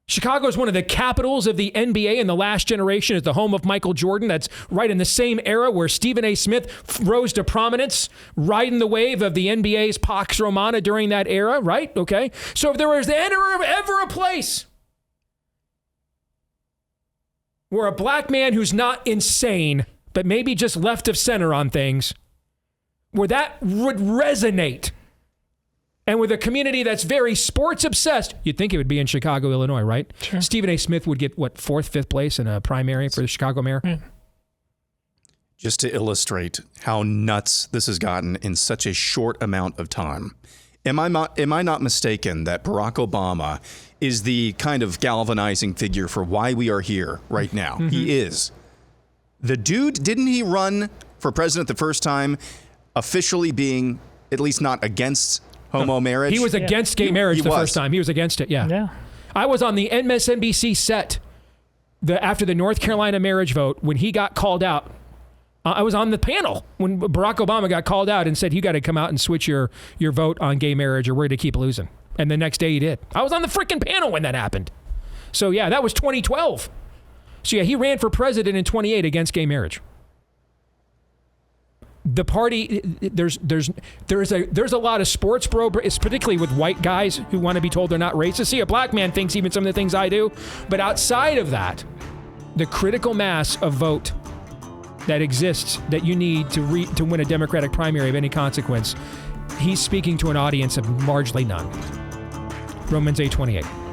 Chicago is one of the capitals of the NBA in the last generation. It's the home of Michael Jordan. That's right in the same era where Stephen A. Smith rose to prominence, riding the wave of the NBA's Pax Romana during that era, right? Okay. So if there was ever a place where a black man who's not insane, but maybe just left of center on things, where that would resonate, and with a community that's very sports obsessed, you'd think it would be in Chicago, Illinois, right? Sure. Stephen A. Smith would get, what, 4th, 5th place in a primary for the Chicago mayor? Mm. Just to illustrate how nuts this has gotten in such a short amount of time. Am I not mistaken that Barack Obama is the kind of galvanizing figure for why we are here right now? Mm-hmm. He is. The dude, didn't he run for president the first time, officially being at least not against homo marriage? He was against gay marriage the first time. He was against it, yeah. I was on the MSNBC set after the North Carolina marriage vote when he got called out. I was on the panel when Barack Obama got called out and said, you got to come out and switch your vote on gay marriage or we're going to keep losing. And the next day he did. I was on the freaking panel when that happened. So yeah, that was 2012. So yeah, he ran for president in 28 against gay marriage. The party, there's a lot of sports it's particularly with white guys who want to be told they're not racist. See, a black man thinks even some of the things I do. But outside of that, the critical mass of vote that exists that you need to win a Democratic primary of any consequence, he's speaking to an audience of largely none. Romans 8:28.